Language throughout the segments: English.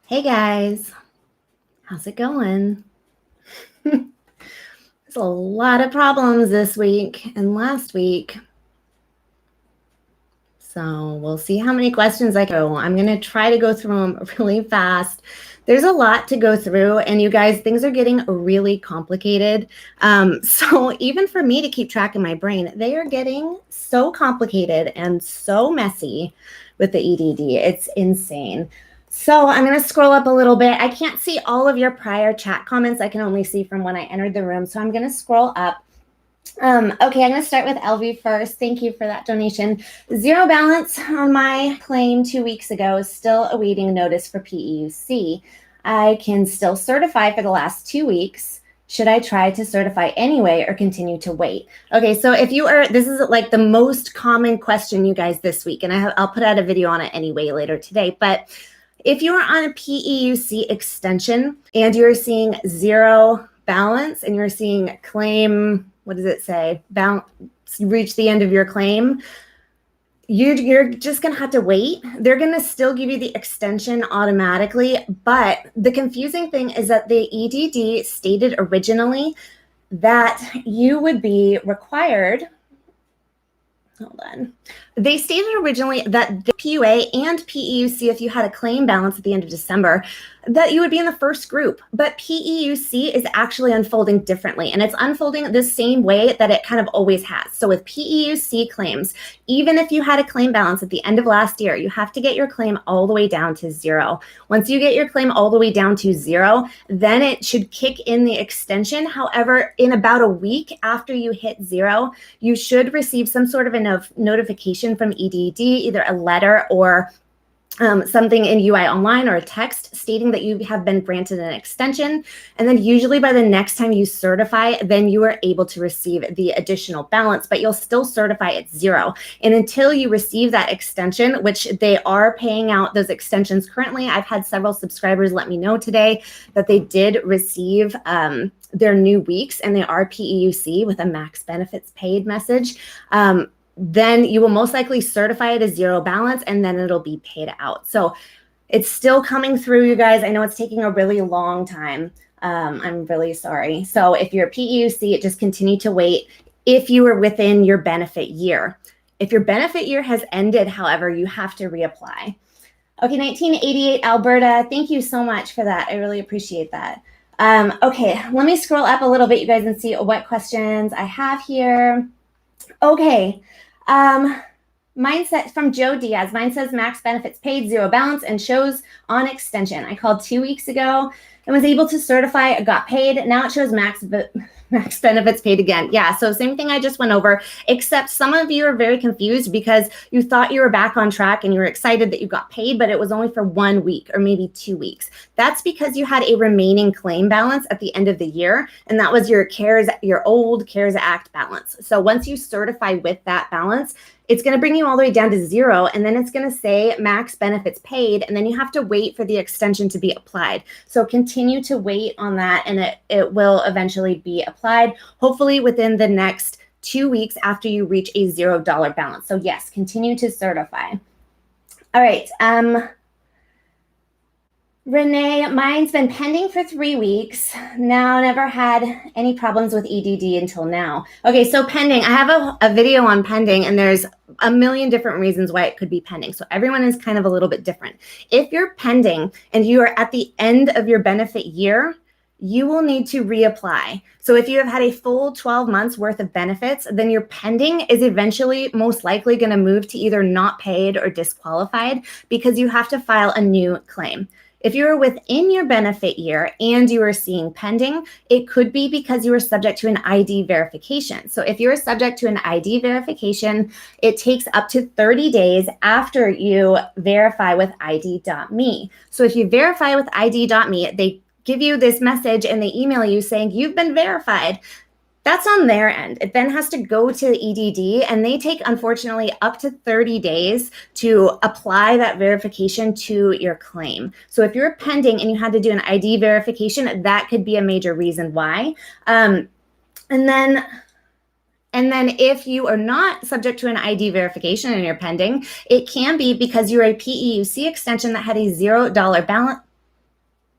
Hey guys, how's it going? There's a lot of problems this week and last week. So we'll see how many questions I go. I'm going to try to go through them really fast. There's a lot to go through, and you guys, things are getting really complicated. So even for me to keep track in my brain, they are getting so complicated and so messy with the EDD. It's insane. So I'm going to scroll up a little bit. I can't see all of your prior chat comments. I can only see from when I entered the room. So I'm going to scroll up. Okay, I'm going to start with LV first. Thank you for that donation. Zero balance on my claim 2 weeks ago, still awaiting notice for PEUC. I can still certify for the last 2 weeks. Should I try to certify anyway or continue to wait? Okay, so if you are, this is like the most common question you guys this week, and I'll put out a video on it anyway later today, but if you are on a PEUC extension and you're seeing zero balance and you're seeing claim, what does it say? Reach the end of your claim, you're just going to have to wait. They're going to still give you the extension automatically. But the confusing thing is that the EDD stated originally that you would be required. Hold on. They stated originally that the PUA and PEUC, if you had a claim balance at the end of December, that you would be in the first group. But PEUC is actually unfolding differently, and it's unfolding the same way that it kind of always has. So with PEUC claims, even if you had a claim balance at the end of last year, you have to get your claim all the way down to zero. Once you get your claim all the way down to zero, then it should kick in the extension. However, in about a week after you hit zero, you should receive some sort of a notification from EDD, either a letter or something in UI Online or a text stating that you have been granted an extension. And then usually by the next time you certify, then you are able to receive the additional balance, but you'll still certify at zero. And until you receive that extension, which they are paying out those extensions currently, I've had several subscribers let me know today that they did receive their new weeks and they are PEUC with a max benefits paid message. Then you will most likely certify it as zero balance and then it'll be paid out. So it's still coming through, you guys. I know it's taking a really long time. I'm really sorry. So if you're a PEUC, just continue to wait if you are within your benefit year. If your benefit year has ended, however, you have to reapply. Okay, 1988 Alberta, thank you so much for that. I really appreciate that. Okay, let me scroll up a little bit, you guys, and see what questions I have here. Okay. Mine says from Joe Diaz, mine says max benefits paid, zero balance, and shows on extension. I called 2 weeks ago and was able to certify, got paid. Now it shows max benefits paid again. Yeah, so same thing I just went over, except some of you are very confused because you thought you were back on track and you were excited that you got paid, but it was only for 1 week or maybe 2 weeks. That's because you had a remaining claim balance at the end of the year, and that was your old CARES Act balance. So once you certify with that balance, it's going to bring you all the way down to zero, and then it's going to say max benefits paid, and then you have to wait for the extension to be applied. So continue to wait on that, and it will eventually be applied, hopefully within the next 2 weeks after you reach a $0 balance. So yes, continue to certify. All right. Renee, mine's been pending for 3 weeks. Now, never had any problems with EDD until now. Okay, so pending. I have a video on pending, and there's a million different reasons why it could be pending. So everyone is kind of a little bit different. If you're pending and you are at the end of your benefit year, you will need to reapply. So if you have had a full 12 months worth of benefits, then your pending is eventually most likely going to move to either not paid or disqualified because you have to file a new claim. If you are within your benefit year and you are seeing pending, it could be because you are subject to an ID verification. So if you are subject to an ID verification, it takes up to 30 days after you verify with ID.me. So if you verify with ID.me, they give you this message and they email you saying you've been verified. That's on their end. It then has to go to the EDD, and they take, unfortunately, up to 30 days to apply that verification to your claim. So if you're pending and you had to do an ID verification, that could be a major reason why. And then if you are not subject to an ID verification and you're pending, it can be because you're a PEUC extension that had a $0 balance.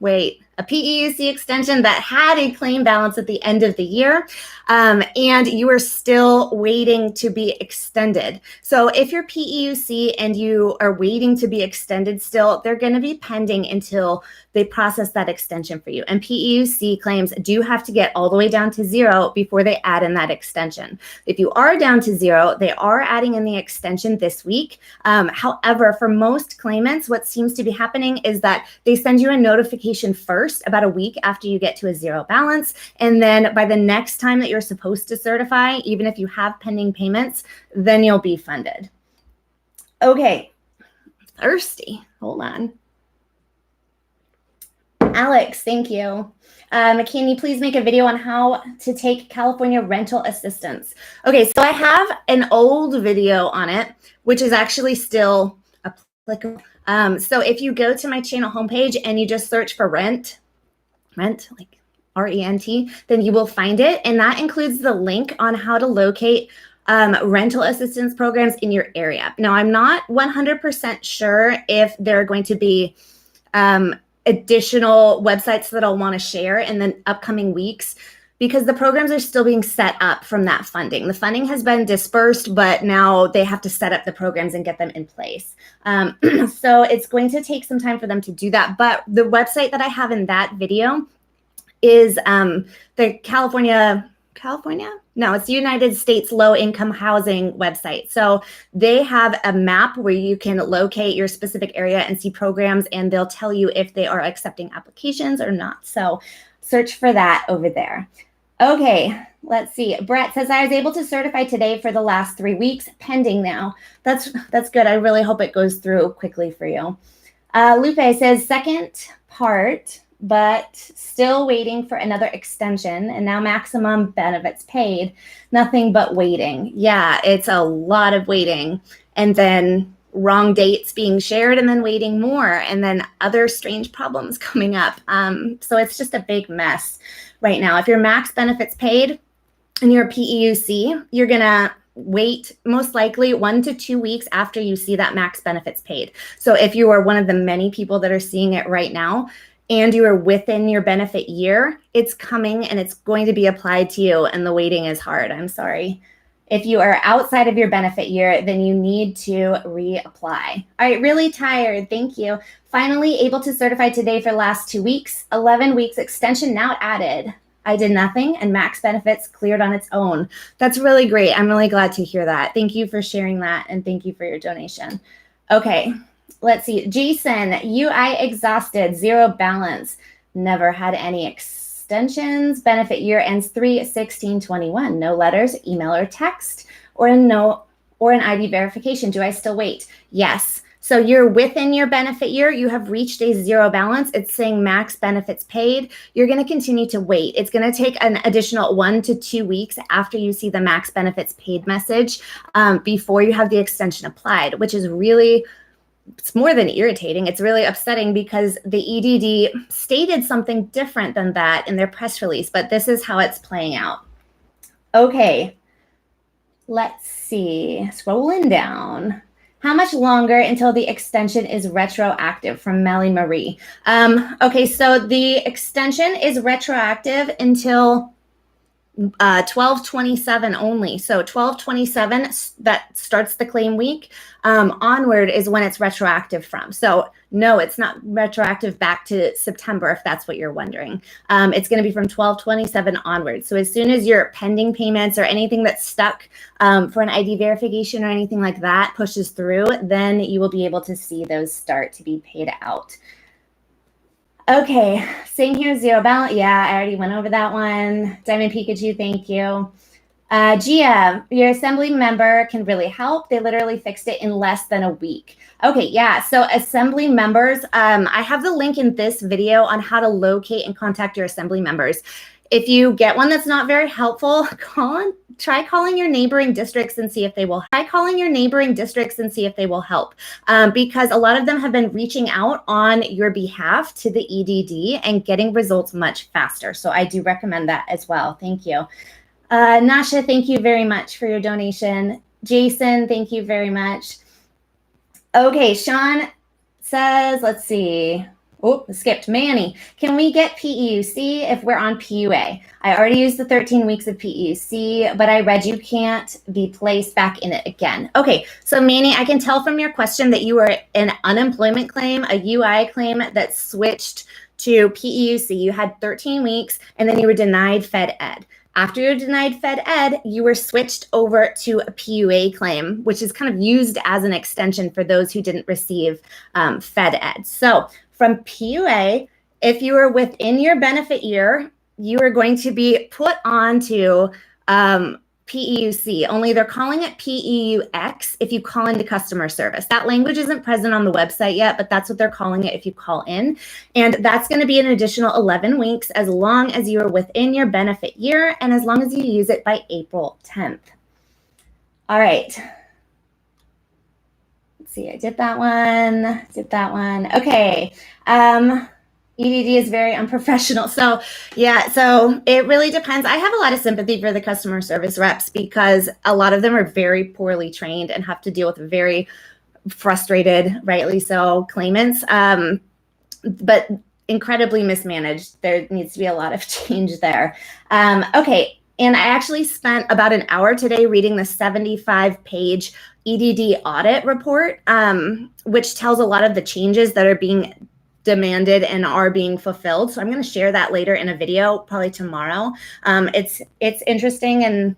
a PEUC extension that had a claim balance at the end of the year, and you are still waiting to be extended. So if you're PEUC and you are waiting to be extended still, they're going to be pending until they process that extension for you. And PEUC claims do have to get all the way down to 0 before they add in that extension. If you are down to 0, they are adding in the extension this week. However, for most claimants, what seems to be happening is that they send you a notification first about a week after you get to a 0 balance. And then by the next time that you're supposed to certify, even if you have pending payments, then you'll be funded. Okay, thirsty. Hold on. Alex, thank you. Can you please make a video on how to take California rental assistance? Okay, so I have an old video on it, which is actually still applicable. So if you go to my channel homepage and you just search for rent, like R-E-N-T, then you will find it. And that includes the link on how to locate rental assistance programs in your area. Now, I'm not 100% sure if there are going to be additional websites that I'll want to share in the upcoming weeks, because the programs are still being set up from that funding. The funding has been dispersed, but now they have to set up the programs and get them in place. So it's going to take some time for them to do that. But the website that I have in that video is the it's the United States Low Income Housing website. So they have a map where you can locate your specific area and see programs, and they'll tell you if they are accepting applications or not. So search for that over there. Okay, let's see. Brett says, I was able to certify today for the last 3 weeks, pending now. That's good. I really hope it goes through quickly for you. Lupe says, second part, but still waiting for another extension, and now maximum benefits paid. Nothing but waiting. Yeah, it's a lot of waiting. And then wrong dates being shared, and then waiting more, and then other strange problems coming up. So it's just a big mess right now. If your max benefits paid and you're a PEUC, you're going to wait most likely 1 to 2 weeks after you see that max benefits paid. So if you are one of the many people that are seeing it right now, and you are within your benefit year, it's coming and it's going to be applied to you, and the waiting is hard. I'm sorry. If you are outside of your benefit year, then you need to reapply. All right, really tired. Thank you. Finally able to certify today for the last 2 weeks. 11 weeks extension now added. I did nothing and max benefits cleared on its own. That's really great. I'm really glad to hear that. Thank you for sharing that, and thank you for your donation. Okay. Let's see. Jason, UI exhausted, 0 balance, never had any extensions. Benefit year ends 3/16/21. No letters, email or text, or an ID verification. Do I still wait? Yes. So you're within your benefit year. You have reached a 0 balance. It's saying max benefits paid. You're going to continue to wait. It's going to take an additional 1 to 2 weeks after you see the max benefits paid message before you have the extension applied, which is really, it's more than irritating. It's really upsetting because the EDD stated something different than that in their press release, but this is how it's playing out. Okay, let's see. Scrolling down. How much longer until the extension is retroactive? From Melly Marie. Okay, so the extension is retroactive until 12/27 only. So 12/27, that starts the claim week. Onward is when it's retroactive from. So no, it's not retroactive back to September, if that's what you're wondering. It's going to be from 12/27 onward. So as soon as your pending payments or anything that's stuck for an ID verification or anything like that pushes through, then you will be able to see those start to be paid out. Okay, same here, 0 balance. Yeah, I already went over that one. Diamond Pikachu, thank you. Gia, your assembly member can really help. They literally fixed it in less than a week. Okay, yeah, so assembly members, I have the link in this video on how to locate and contact your assembly members. If you get one that's not very helpful, try calling your neighboring districts and see if they will. Help, because a lot of them have been reaching out on your behalf to the EDD and getting results much faster. So I do recommend that as well. Thank you. Nasha, thank you very much for your donation. Jason, thank you very much. Okay, Sean says, let's see. Oh, skipped. Manny, can we get PEUC if we're on PUA? I already used the 13 weeks of PEUC, but I read you can't be placed back in it again. Okay, so Manny, I can tell from your question that you were an unemployment claim, a UI claim that switched to PEUC. You had 13 weeks and then you were denied Fed Ed. After you were denied Fed Ed, you were switched over to a PUA claim, which is kind of used as an extension for those who didn't receive Fed Ed. So from PUA, if you are within your benefit year, you are going to be put onto PEUC, only they're calling it PEUX if you call into customer service. That language isn't present on the website yet, but that's what they're calling it if you call in. And that's going to be an additional 11 weeks as long as you are within your benefit year and as long as you use it by April 10th. All right. Let's see, I did that one. Okay. EDD is very unprofessional. So yeah, so it really depends. I have a lot of sympathy for the customer service reps because a lot of them are very poorly trained and have to deal with very frustrated, rightly so, claimants, but incredibly mismanaged. There needs to be a lot of change there. Okay, and I actually spent about an hour today reading the 75-page EDD audit report, which tells a lot of the changes that are being demanded and are being fulfilled. So I'm going to share that later in a video, probably tomorrow. It's interesting and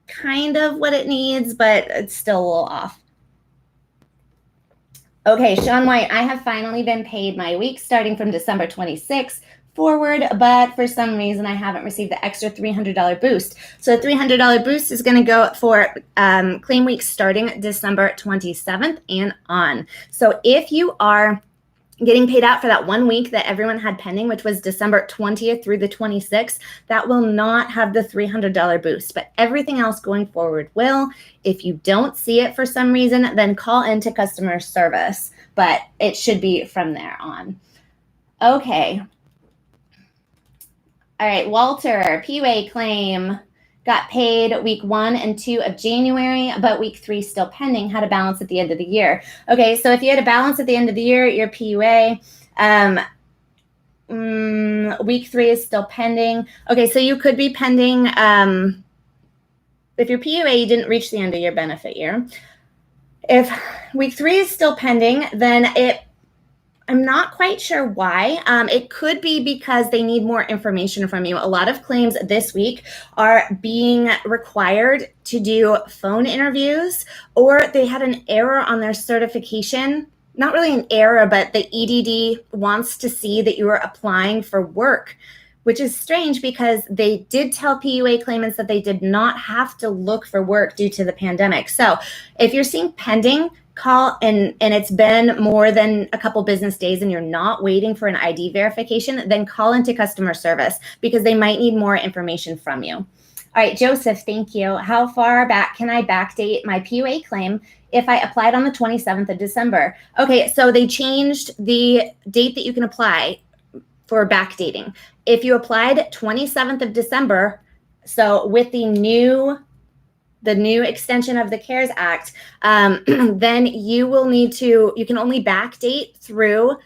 kind of what it needs, but it's still a little off. Okay, Sean White, I have finally been paid my week starting from December 26th forward, but for some reason I haven't received the extra $300 boost. So the $300 boost is going to go for claim week starting December 27th and on. So if you are getting paid out for that 1 week that everyone had pending, which was December 20th through the 26th, that will not have the $300 boost, but everything else going forward will. If you don't see it for some reason, then call into customer service, but it should be from there on. Okay. All right, Walter, PUA claim. Got paid week 1 and 2 of January, but week 3 still pending. Had a balance at the end of the year. Okay, so if you had a balance at the end of the year, your PUA, week 3 is still pending. Okay, so you could be pending, if your PUA, you didn't reach the end of your benefit year. If week 3 is still pending, then I'm not quite sure why. It could be because they need more information from you. A lot of claims this week are being required to do phone interviews, or they had an error on their certification. Not really an error, but the EDD wants to see that you are applying for work, which is strange because they did tell PUA claimants that they did not have to look for work due to the pandemic. So if you're seeing pending, call and it's been more than a couple business days and you're not waiting for an ID verification, then call into customer service because they might need more information from you. All right, Joseph, thank you. How far back can I backdate my PUA claim if I applied on the 27th of December? Okay, so they changed the date that you can apply for backdating. If you applied 27th of December, so with the new extension of the CARES Act, then you will need to, you can only backdate through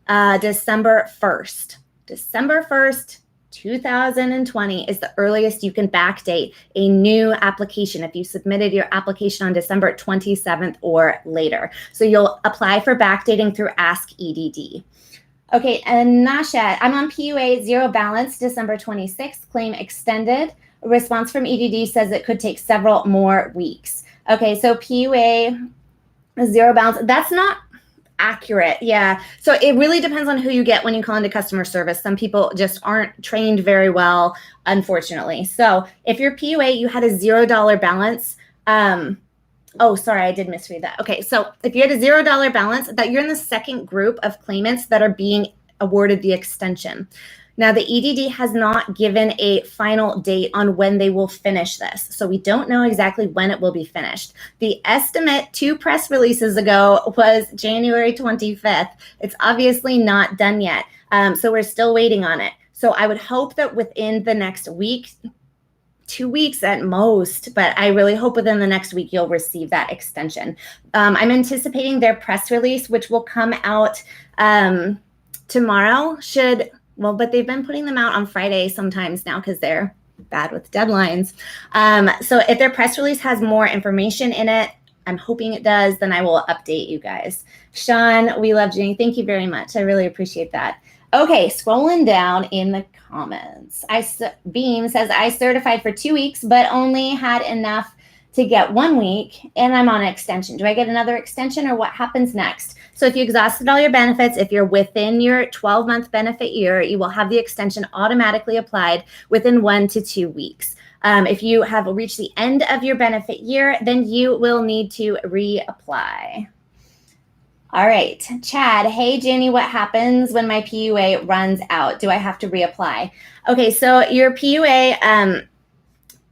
December 1st. December 1st, 2020 is the earliest you can backdate a new application if you submitted your application on December 27th or later. So you'll apply for backdating through Ask EDD. Okay, and Nashat, I'm on PUA 0 balance, December 26th, claim extended. A response from EDD says it could take several more weeks. Okay, so PUA 0 balance, that's not accurate. Yeah, so it really depends on who you get when you call into customer service. Some people just aren't trained very well, unfortunately. So if your PUA, you had a $0 balance, oh, sorry, I did misread that. Okay, so if you had a $0 balance, that you're in the second group of claimants that are being awarded the extension. Now, the EDD has not given a final date on when they will finish this, so we don't know exactly when it will be finished. The estimate 2 press releases ago was January 25th. It's obviously not done yet, so we're still waiting on it. So I would hope that within the next week, 2 weeks at most, but I really hope within the next week you'll receive that extension. I'm anticipating their press release, which will come out tomorrow should, well, but they've been putting them out on Friday sometimes now because they're bad with deadlines. So if their press release has more information in it, I'm hoping it does, then I will update you guys. Sean, we love Ginny. Thank you very much. I really appreciate that. Okay, scrolling down in the comments. Beam says, I certified for 2 weeks, but only had enough to get 1 week, and I'm on an extension. Do I get another extension, or what happens next? So if you exhausted all your benefits, if you're within your 12-month benefit year, you will have the extension automatically applied within 1 to 2 weeks. If you have reached the end of your benefit year, then you will need to reapply. All right, Chad, hey, Ginny, what happens when my PUA runs out? Do I have to reapply? Okay, so your PUA,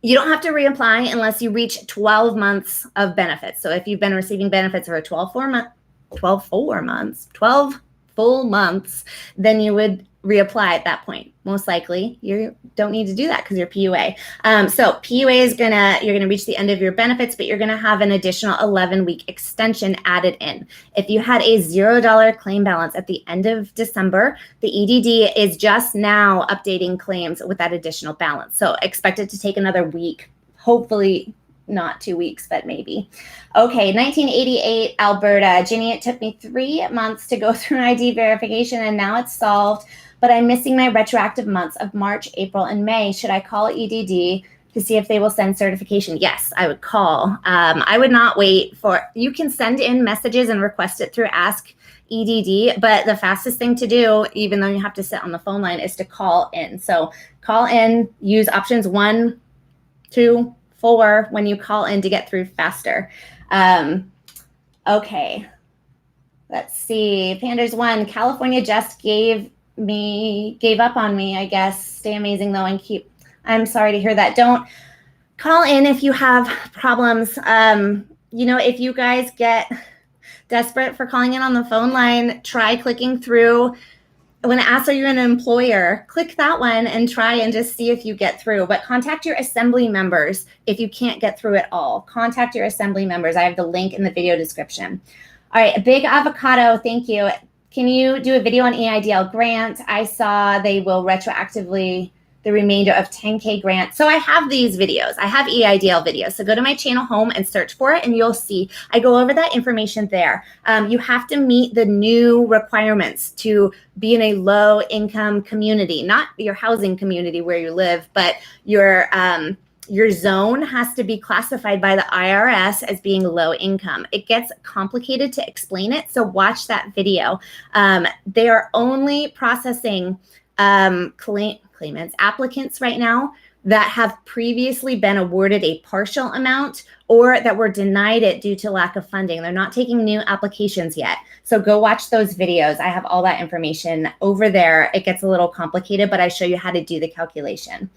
you don't have to reapply unless you reach 12 months of benefits. So if you've been receiving benefits for 12 full months, then you would reapply at that point. Most likely, you don't need to do that because you're PUA. So PUA is you're gonna reach the end of your benefits, but you're gonna have an additional 11-week extension added in. If you had a $0 claim balance at the end of December, the EDD is just now updating claims with that additional balance. So expect it to take another week, hopefully not 2 weeks, but maybe. Okay, 1988, Alberta. Ginny, it took me 3 months to go through an ID verification, and now it's solved, but I'm missing my retroactive months of March, April, and May. Should I call EDD to see if they will send certification? Yes, I would call. I would not wait you can send in messages and request it through Ask EDD, but the fastest thing to do, even though you have to sit on the phone line, is to call in. So call in, use options 1, 2, 4 when you call in to get through faster. Okay, let's see. Pandas 1, California just gave up on me, I guess. Stay amazing though, and I'm sorry to hear that. Don't call in if you have problems. If you guys get desperate for calling in on the phone line, try clicking through. When it asks, are you an employer? Click that one and try and just see if you get through. But contact your assembly members if you can't get through at all. Contact your assembly members. I have the link in the video description. All right, Big Avocado, thank you. Can you do a video on EIDL grant? I saw they will retroactively the remainder of 10K grant. So I have these videos. I have EIDL videos. So go to my channel home and search for it, and you'll see I go over that information there. You have to meet the new requirements to be in a low income community, not your housing community where you live, but your zone has to be classified by the IRS as being low income. It gets complicated to explain it, so watch that video. They are only processing applicants right now that have previously been awarded a partial amount or that were denied it due to lack of funding. They're not taking new applications yet. So go watch those videos. I have all that information over there. It gets a little complicated, but I show you how to do the calculation.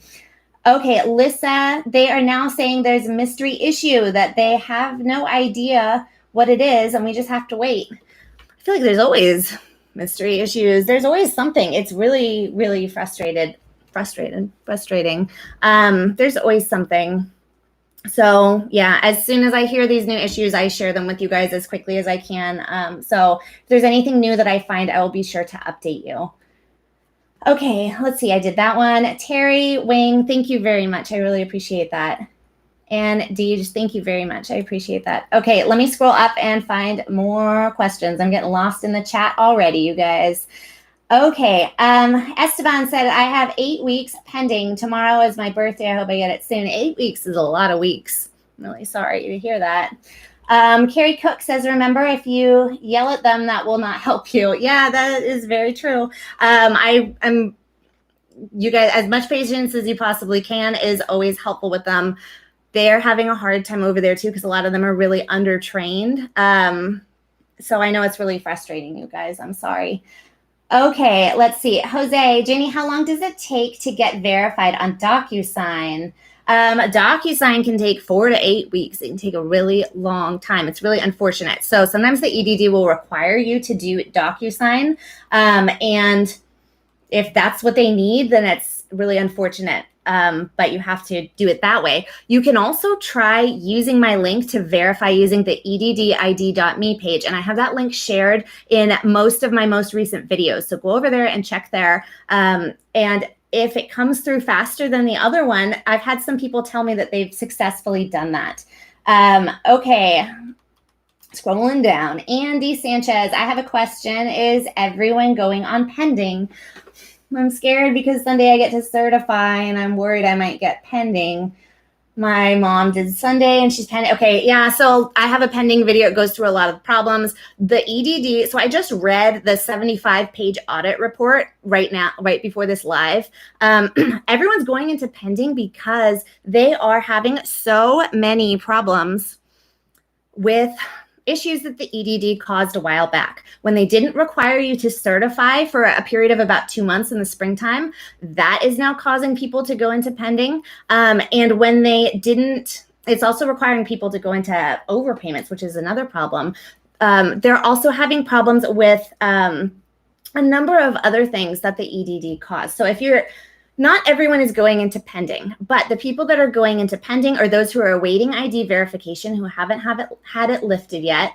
Okay, Lissa, they are now saying there's a mystery issue that they have no idea what it is, and we just have to wait. I feel like there's always mystery issues. There's always something. It's really, really frustrating. There's always something. So yeah, as soon as I hear these new issues, I share them with you guys as quickly as I can. So if there's anything new that I find, I will be sure to update you. Okay, let's see. I did that one. Terry Wing, thank you very much. I really appreciate that. And Deej, thank you very much. I appreciate that. Okay, let me scroll up and find more questions. I'm getting lost in the chat already, you guys. Okay, Esteban said, I have 8 weeks pending. Tomorrow is my birthday. I hope I get it soon. 8 weeks is a lot of weeks. I'm really sorry to hear that. Carrie Cook says, remember, if you yell at them, that will not help you. Yeah, that is very true. I'm you guys, as much patience as you possibly can is always helpful with them. They're having a hard time over there too, because a lot of them are really undertrained. So I know it's really frustrating, you guys. I'm sorry. Okay, let's see. Jose, Ginny, how long does it take to get verified on Docusign? Docusign can take 4 to 8 weeks. It can take a really long time. It's really unfortunate. So sometimes the EDD will require you to do Docusign. And if that's what they need, then it's really unfortunate. but you have to do it that way. You can also try using my link to verify using the eddid.me page. And I have that link shared in most of my most recent videos. So go over there and check there. And if it comes through faster than the other one, I've had some people tell me that they've successfully done that. Okay. Scrolling down. Andy Sanchez, I have a question. Is everyone going on pending? I'm scared because Sunday I get to certify and I'm worried I might get pending. My mom did Sunday and she's pending. Okay, yeah, so I have a pending video. It goes through a lot of problems. The EDD, so I just read the 75-page audit report right now, right before this live. Everyone's going into pending because they are having so many problems with issues that the EDD caused a while back. When they didn't require you to certify for a period of about 2 months in the springtime, that is now causing people to go into pending. And when they didn't, it's also requiring people to go into overpayments, which is another problem. They're also having problems with a number of other things that the EDD caused. So if you're not everyone is going into pending, but the people that are going into pending are those who are awaiting ID verification, who haven't had it lifted yet.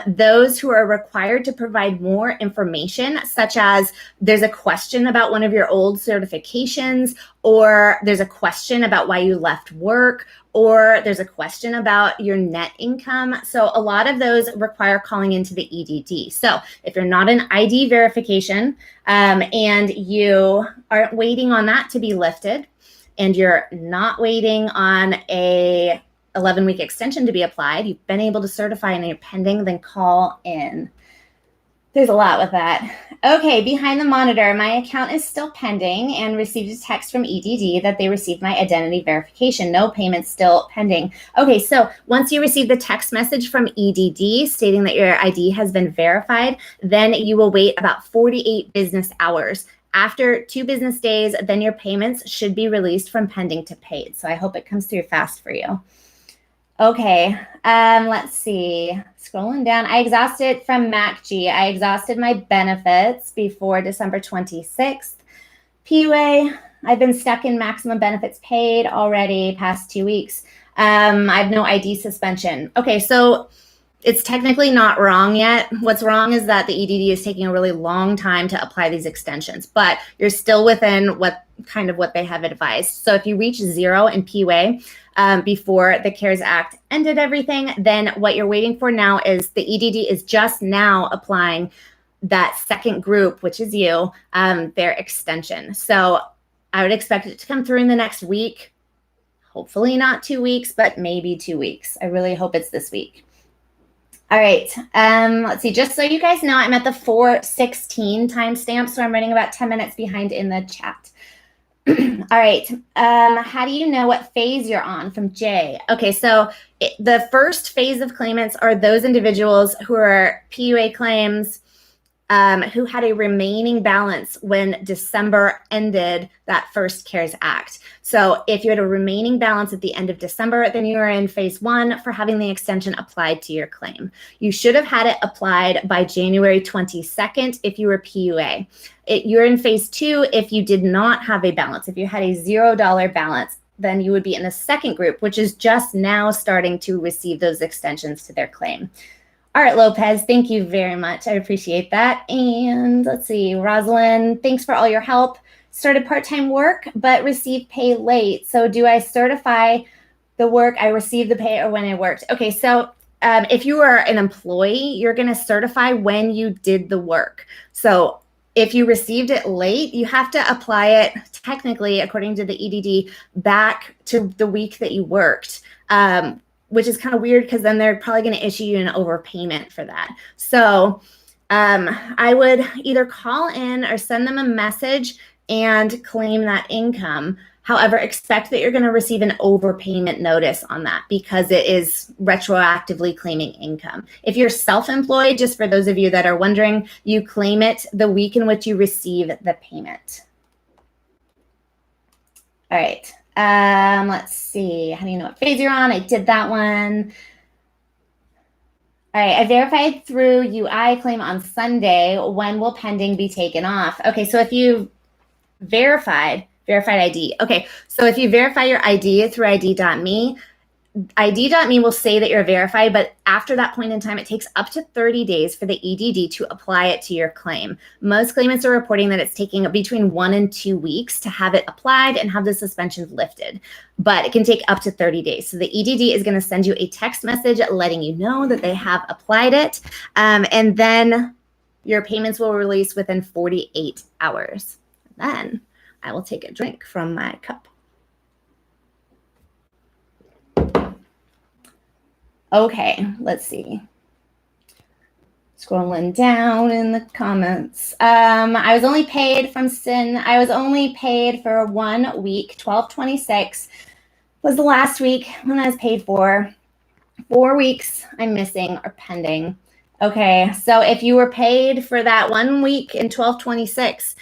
Those who are required to provide more information, such as there's a question about one of your old certifications, or there's a question about why you left work, or there's a question about your net income. So a lot of those require calling into the EDD. So if you're not an ID verification and you aren't waiting on that to be lifted, and you're not waiting on a 11-week extension to be applied, you've been able to certify and you're pending, then call in. There's a lot with that. Okay, behind the monitor, my account is still pending and received a text from EDD that they received my identity verification. No payment still pending. Okay, so once you receive the text message from EDD stating that your ID has been verified, then you will wait about 48 business hours. After 2 business days, then your payments should be released from pending to paid. So I hope it comes through fast for you. Okay, let's see. Scrolling down, I exhausted from MacG. I exhausted my benefits before December 26th. PUA, I've been stuck in maximum benefits paid already past 2 weeks. I have no ID suspension. Okay, so it's technically not wrong yet. What's wrong is that the EDD is taking a really long time to apply these extensions, but you're still within what they have advised. So if you reach 0 in PUA before the CARES Act ended everything, then what you're waiting for now is the EDD is just now applying that second group, which is you, their extension. So I would expect it to come through in the next week. Hopefully not 2 weeks, but maybe 2 weeks. I really hope it's this week. All right, let's see, just so you guys know, I'm at the 4:16 timestamp, so I'm running about 10 minutes behind in the chat. All right, how do you know what phase you're on? From Jay. Okay, so the first phase of claimants are those individuals who are PUA claims who had a remaining balance when December ended that first CARES Act. So if you had a remaining balance at the end of December, then you are in phase 1 for having the extension applied to your claim. You should have had it applied by January 22nd if you were PUA. You're in phase 2 if you did not have a balance. If you had a $0 balance, then you would be in the second group, which is just now starting to receive those extensions to their claim. All right, Lopez, thank you very much. I appreciate that. And let's see, Rosalind, thanks for all your help. Started part-time work, but received pay late. So do I certify the work I received the pay or when I worked? Okay, so if you are an employee, you're going to certify when you did the work. So if you received it late, you have to apply it technically, according to the EDD, back to the week that you worked. Which is kind of weird because then they're probably going to issue you an overpayment for that. So I would either call in or send them a message and claim that income. However, expect that you're going to receive an overpayment notice on that because it is retroactively claiming income. If you're self-employed, just for those of you that are wondering, you claim it the week in which you receive the payment. All right. Let's see. How do you know what phase you're on? I did that one. All right. I verified through UI claim on Sunday. When will pending be taken off? Okay. So if you verified Verified ID. Okay, so if you verify your ID through ID.me, ID.me will say that you're verified, but after that point in time, it takes up to 30 days for the EDD to apply it to your claim. Most claimants are reporting that it's taking between 1 and 2 weeks to have it applied and have the suspensions lifted, but it can take up to 30 days. So the EDD is going to send you a text message letting you know that they have applied it, and then your payments will release within 48 hours. Then I will take a drink from my cup. Okay, let's see. Scrolling down in the comments. I was only paid from SIN. I was only paid for 1 week. 12/26 was the last week when I was paid for. 4 weeks I'm missing or pending. Okay, so if you were paid for that 1 week in 12/26,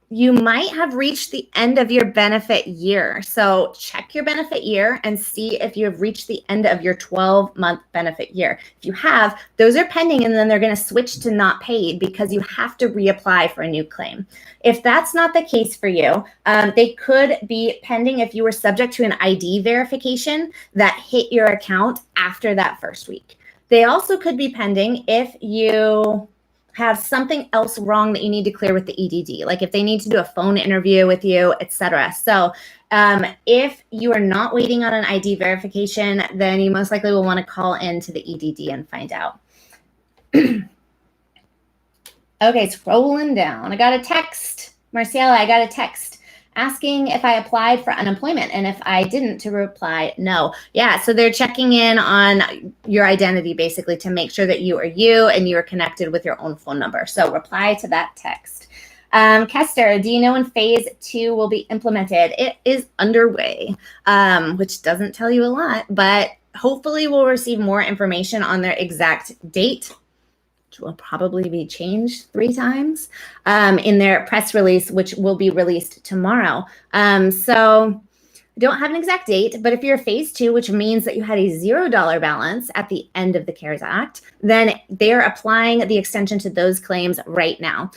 you might have reached the end of your benefit year. So check your benefit year and see if you have reached the end of your 12-month benefit year. If you have, those are pending, and then they're going to switch to not paid because you have to reapply for a new claim. If that's not the case for you, they could be pending if you were subject to an ID verification that hit your account after that first week. They also could be pending if you have something else wrong that you need to clear with the EDD, like if they need to do a phone interview with you, etc. So if you are not waiting on an ID verification, then you most likely will want to call into the EDD and find out. Okay, scrolling down. I got a text. Marcella, I got a text asking if I applied for unemployment, and if I didn't, to reply no. Yeah, so they're checking in on your identity basically to make sure that you are you and you are connected with your own phone number. So reply to that text. Kester, do you know when phase 2 will be implemented? It is underway, which doesn't tell you a lot, but hopefully we'll receive more information on their exact date, which will probably be changed 3 times in their press release, which will be released tomorrow. So I don't have an exact date, but if you're phase 2, which means that you had a $0 balance at the end of the CARES Act, then they're applying the extension to those claims right now.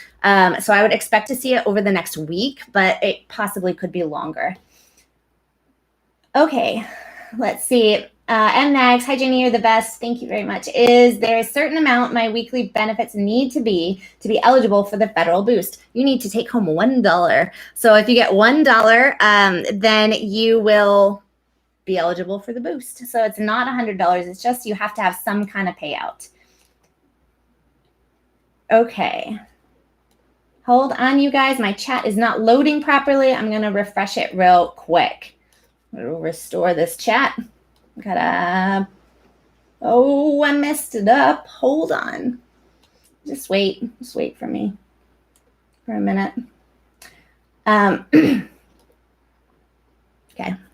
So I would expect to see it over the next week, but it possibly could be longer. Okay, let's see. MNAGS, hi Ginny, you're the best. Thank you very much. Is there a certain amount my weekly benefits need to be eligible for the federal boost? You need to take home $1. So if you get $1, then you will be eligible for the boost. So it's not $100. It's just you have to have some kind of payout. Okay. Hold on, you guys. My chat is not loading properly. I'm going to refresh it real quick. We'll restore this chat. Oh, I messed it up. Hold on. Just wait for me for a minute. Okay,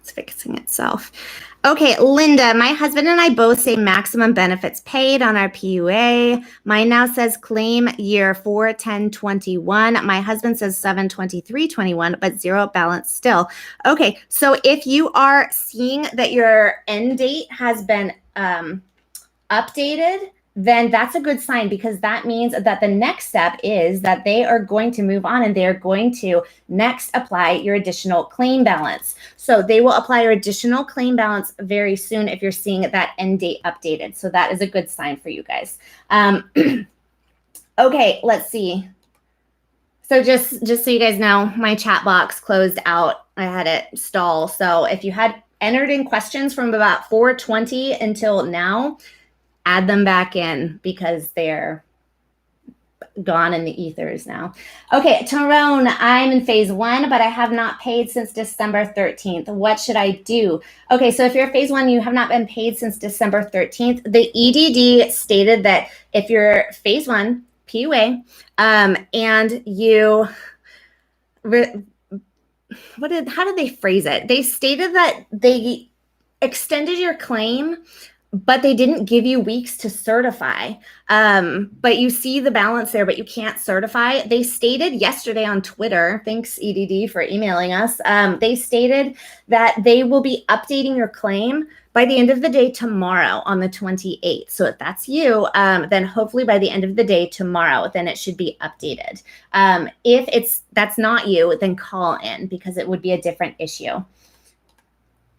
it's fixing itself. Okay, Linda, my husband and I both say maximum benefits paid on our PUA. Mine now says claim year 4/10/21. My husband says 7/23/21, but zero balance still. Okay, so if you are seeing that your end date has been updated, then that's a good sign, because that means that the next step is that they are going to move on and they're going to next apply your additional claim balance. So they will apply your additional claim balance very soon if you're seeing that end date updated. So that is a good sign for you guys. Okay, let's see. So just so you guys know, my chat box closed out. I had it stall. So if you had entered in questions from about 4:20 until now, add them back in because they're gone in the ethers now. Okay, Tyrone, I'm in phase 1, but I have not paid since December 13th. What should I do? Okay, so if you're phase 1, you have not been paid since December 13th. The EDD stated that if you're phase 1, PUA, and you, how did they phrase it? They stated that they extended your claim, but they didn't give you weeks to certify. But you see the balance there, but you can't certify. They stated yesterday on Twitter, thanks EDD for emailing us, they stated that they will be updating your claim by the end of the day tomorrow on the 28th. So if that's you, then hopefully by the end of the day tomorrow, then it should be updated. If that's not you, then call in because it would be a different issue.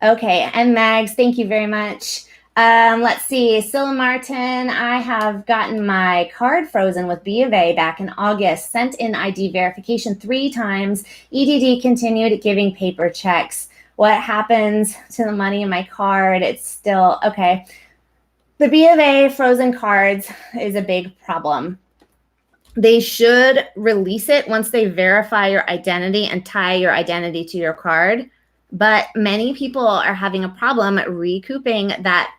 Okay, and Mags, thank you very much. Let's see, Scylla Martin, I have gotten my card frozen with B of A back in August, sent in ID verification 3 times, EDD continued giving paper checks. What happens to the money in my card? It's still, okay. The B of A frozen cards is a big problem. They should release it once they verify your identity and tie your identity to your card. But many people are having a problem recouping that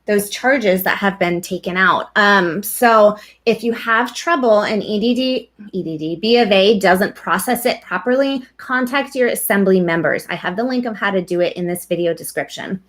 those charges that have been taken out. So if you have trouble and EDD, B of A doesn't process it properly, contact your assembly members. I have the link of how to do it in this video description.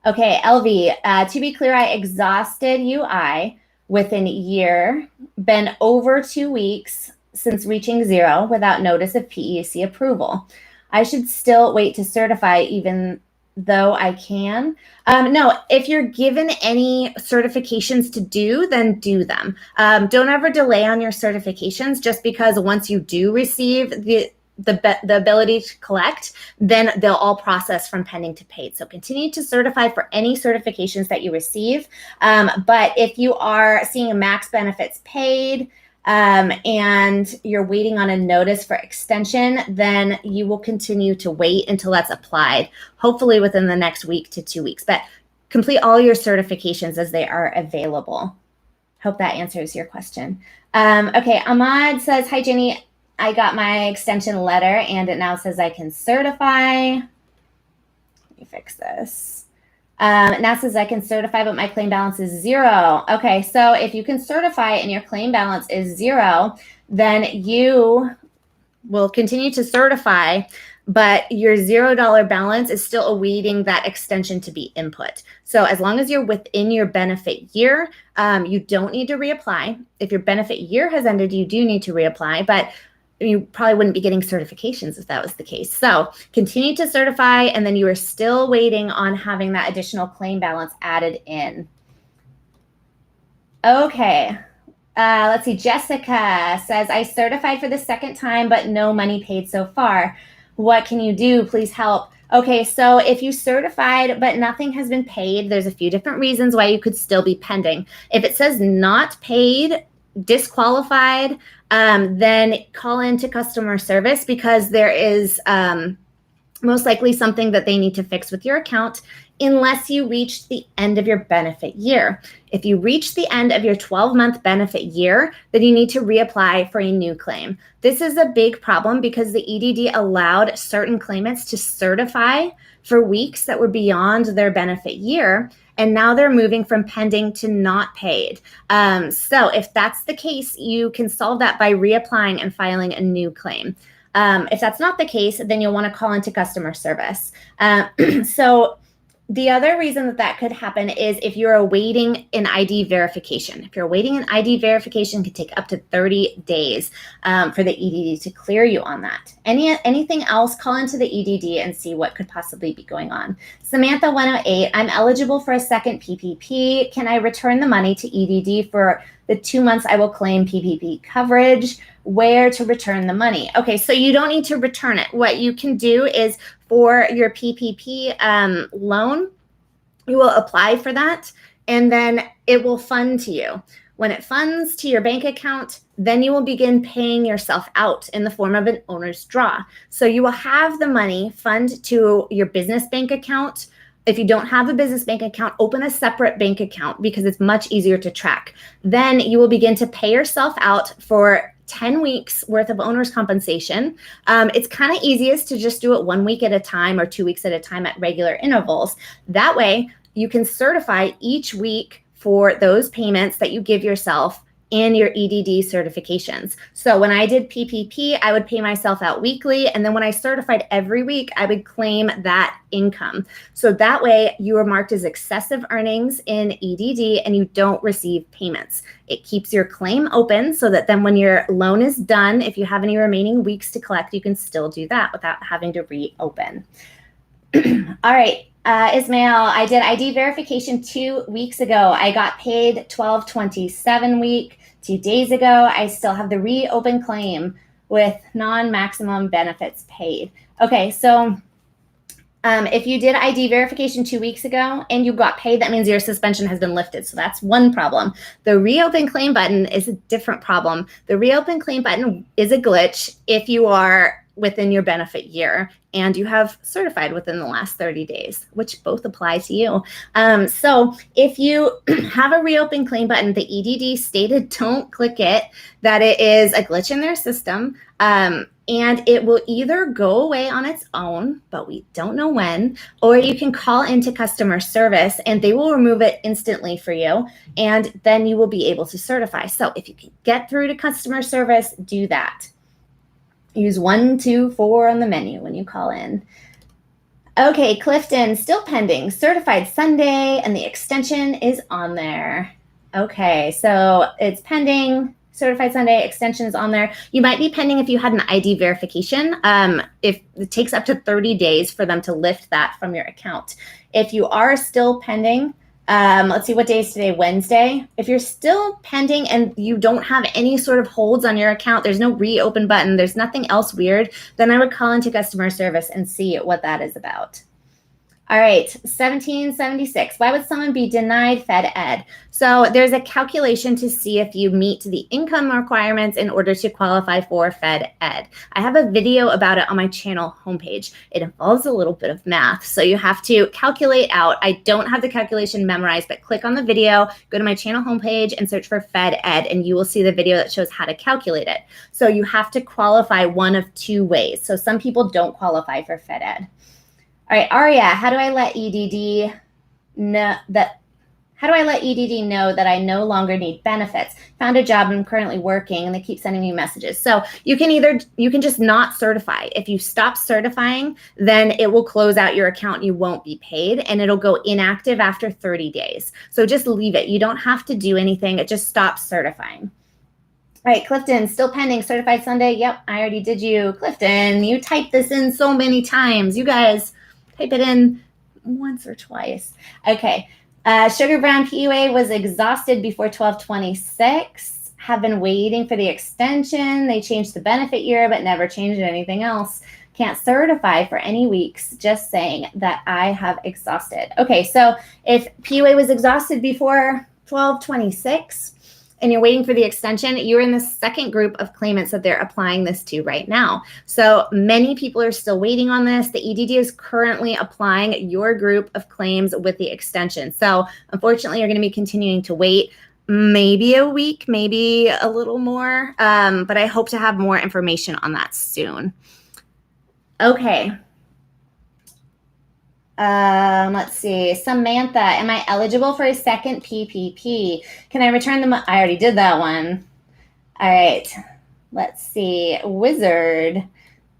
Okay, LV, to be clear, I exhausted UI within a year, been over 2 weeks since reaching 0 without notice of PEUC approval. I should still wait to certify even though I can. No, if you're given any certifications to do, then do them. Don't ever delay on your certifications just because once you do receive the ability to collect, then they'll all process from pending to paid. So continue to certify for any certifications that you receive. But if you are seeing max benefits paid, and you're waiting on a notice for extension, then you will continue to wait until that's applied, hopefully within the next week to 2 weeks. But complete all your certifications as they are available. Hope that answers your question. Okay, Ahmad says, hi, Ginny. I got my extension letter and it now says I can certify. Let me fix this. It now says I can certify, but my claim balance is 0. Okay, so if you can certify and your claim balance is 0, then you will continue to certify, but your $0 balance is still awaiting that extension to be input. So as long as you're within your benefit year, you don't need to reapply. If your benefit year has ended, you do need to reapply, but you probably wouldn't be getting certifications if that was the case. So continue to certify, and then you are still waiting on having that additional claim balance added in. Okay, let's see. Jessica says, I certified for the 2nd time, but no money paid so far. What can you do? Please help. Okay, so if you certified, but nothing has been paid, there's a few different reasons why you could still be pending. If it says not paid, disqualified, then call into customer service because there is most likely something that they need to fix with your account unless you reach the end of your benefit year. If you reach the end of your 12-month benefit year, then you need to reapply for a new claim. This is a big problem because the EDD allowed certain claimants to certify for weeks that were beyond their benefit year, and now they're moving from pending to not paid. So if that's the case, you can solve that by reapplying and filing a new claim. If that's not the case, then you'll want to call into customer service. So the other reason that could happen is if you're awaiting an ID verification. If you're awaiting an ID verification, it could take up to 30 days for the EDD to clear you on that. Anything else, call into the EDD and see what could possibly be going on. Samantha 108, I'm eligible for a second PPP. Can I return the money to EDD for the 2 months I will claim PPP coverage? Where to return the money? Okay, so you don't need to return it. What you can do is for your PPP loan, you will apply for that and then it will fund to you. When it funds to your bank account, then you will begin paying yourself out in the form of an owner's draw. So you will have the money fund to your business bank account. If you don't have a business bank account, open a separate bank account because it's much easier to track. Then you will begin to pay yourself out for 10 weeks worth of owner's compensation. It's kind of easiest to just do it 1 week at a time or 2 weeks at a time at regular intervals. That way you can certify each week for those payments that you give yourself and your EDD certifications. So when I did PPP, I would pay myself out weekly. And then when I certified every week, I would claim that income. So that way you are marked as excessive earnings in EDD and you don't receive payments. It keeps your claim open so that then when your loan is done, if you have any remaining weeks to collect, you can still do that without having to reopen. All right. Ismail, I did ID verification 2 weeks ago. I got paid 12/27 week 2 days ago. I still have the reopen claim with non-maximum benefits paid. Okay, so if you did ID verification 2 weeks ago and you got paid, that means your suspension has been lifted. So that's one problem. The reopen claim button is a different problem. The reopen claim button is a glitch if you are within your benefit year and you have certified within the last 30 days, which both apply to you. So if you have a reopen claim button, the EDD stated don't click it, that it is a glitch in their system. And it will either go away on its own, but we don't know when, or you can call into customer service and they will remove it instantly for you. And then you will be able to certify. So if you can get through to customer service, do that. Use 1, 2, 4 on the menu when you call in. Okay, Clifton, still pending. Certified Sunday, and the extension is on there. Okay, so it's pending. Certified Sunday extension is on there. You might be pending if you had an ID verification. If it takes up to 30 days for them to lift that from your account. If you are still pending, let's see, what day is today? Wednesday. If you're still pending and you don't have any sort of holds on your account, there's no reopen button, there's nothing else weird, then I would call into customer service and see what that is about. All right, 1776. Why would someone be denied Fed Ed? So there's a calculation to see if you meet the income requirements in order to qualify for Fed Ed. I have a video about it on my channel homepage. It involves a little bit of math, so you have to calculate out. I don't have the calculation memorized, but click on the video, go to my channel homepage and search for Fed Ed, and you will see the video that shows how to calculate it. So you have to qualify one of 2 ways. So some people don't qualify for Fed Ed. All right, Aria, how do I let EDD know that I no longer need benefits? Found a job and I'm currently working and they keep sending me messages. So you can just not certify. If you stop certifying, then it will close out your account and you won't be paid and it'll go inactive after 30 days. So just leave it. You don't have to do anything. It just stops certifying. All right, Clifton, still pending. Certified Sunday. Yep, I already did you. Clifton, you typed this in so many times. You guys type it in once or twice. Okay. Sugar Brown PUA was exhausted before 12/26. Have been waiting for the extension. They changed the benefit year, but never changed anything else. Can't certify for any weeks. Just saying that I have exhausted. Okay, so if PUA was exhausted before 12/26, and you're waiting for the extension, you're in the second group of claimants that they're applying this to right now. So many people are still waiting on this. The EDD is currently applying your group of claims with the extension. So unfortunately, you're going to be continuing to wait maybe a week, maybe a little more, but I hope to have more information on that soon. Okay. Let's see. Samantha, am I eligible for a second PPP? Can I return them? I already did that one. All right. Let's see. Wizard.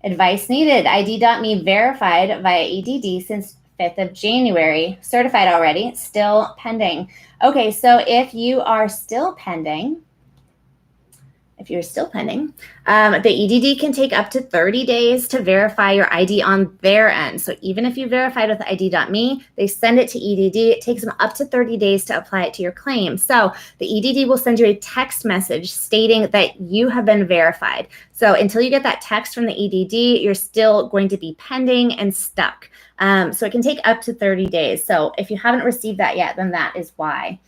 Advice needed. ID.me verified via EDD since 5th of January. Certified already. Still pending. Okay, so if you are still pending, the EDD can take up to 30 days to verify your ID on their end. So even if you verified with ID.me, they send it to EDD. It takes them up to 30 days to apply it to your claim. So the EDD will send you a text message stating that you have been verified. So until you get that text from the EDD, you're still going to be pending and stuck. So it can take up to 30 days. So if you haven't received that yet, then that is why.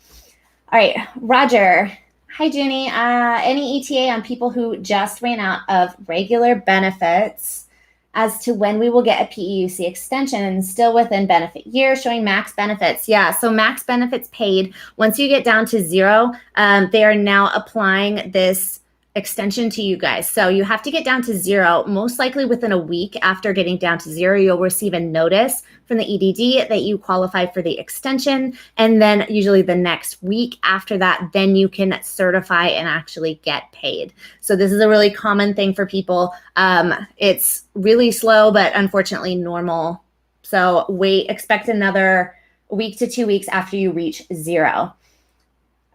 All right, Roger. Hi, Ginny. Any ETA on people who just ran out of regular benefits as to when we will get a PEUC extension and still within benefit year showing max benefits? Yeah, so max benefits paid. Once you get down to 0, they are now applying this extension to you guys. So you have to get down to 0. Most likely within a week after getting down to 0, you'll receive a notice from the EDD that you qualify for the extension. And then usually the next week after that, then you can certify and actually get paid. So this is a really common thing for people. It's really slow, but unfortunately normal. So expect another week to 2 weeks after you reach 0.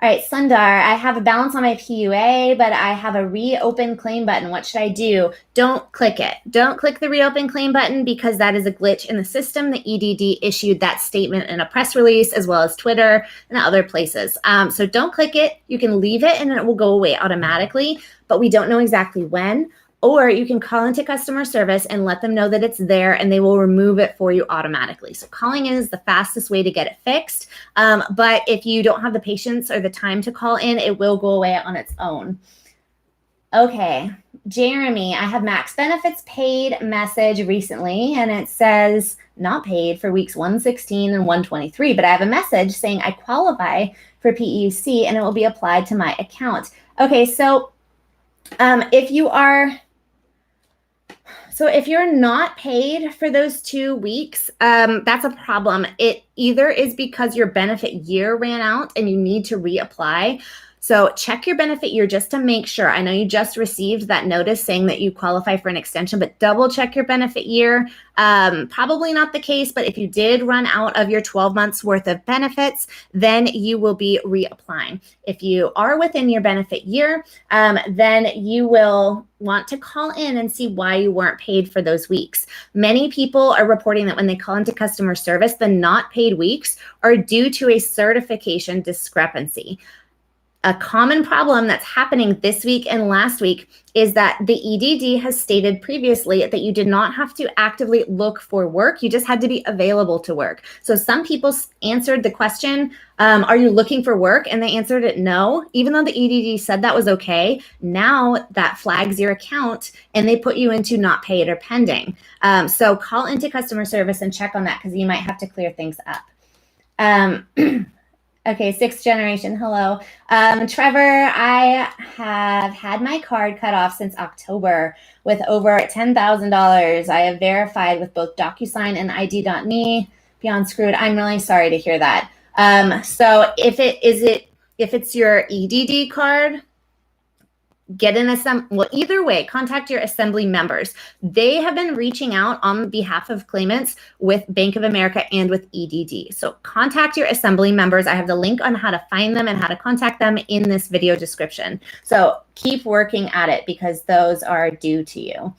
All right, Sundar, I have a balance on my PUA, but I have a reopen claim button. What should I do? Don't click it. Don't click the reopen claim button because that is a glitch in the system. The EDD issued that statement in a press release as well as Twitter and other places. So don't click it. You can leave it and it will go away automatically, but we don't know exactly when. Or you can call into customer service and let them know that it's there and they will remove it for you automatically. So calling in is the fastest way to get it fixed. But if you don't have the patience or the time to call in, it will go away on its own. Okay, Jeremy, I have max benefits paid message recently and it says not paid for weeks 116 and 123, but I have a message saying I qualify for PEUC and it will be applied to my account. Okay, so if you're not paid for those 2 weeks, that's a problem. It either is because your benefit year ran out and you need to reapply. So check your benefit year just to make sure. I know you just received that notice saying that you qualify for an extension, but double check your benefit year. Probably not the case, but if you did run out of your 12 months worth of benefits, then you will be reapplying. If you are within your benefit year, then you will want to call in and see why you weren't paid for those weeks. Many people are reporting that when they call into customer service, the not paid weeks are due to a certification discrepancy. A common problem that's happening this week and last week is that the EDD has stated previously that you did not have to actively look for work. You just had to be available to work. So some people answered the question, are you looking for work? And they answered it no, even though the EDD said that was okay. Now that flags your account and they put you into not paid or pending. So call into customer service and check on that because you might have to clear things up. Okay, 6th generation, hello. Trevor, I have had my card cut off since October with over $10,000. I have verified with both Docusign and ID.me. Beyond screwed. I'm really sorry to hear that. So if it's your EDD card, get an either way, contact your assembly members. They have been reaching out on behalf of claimants with Bank of America and with EDD. So contact your assembly members. I have the link on how to find them and how to contact them in this video description. So keep working at it because those are due to you. All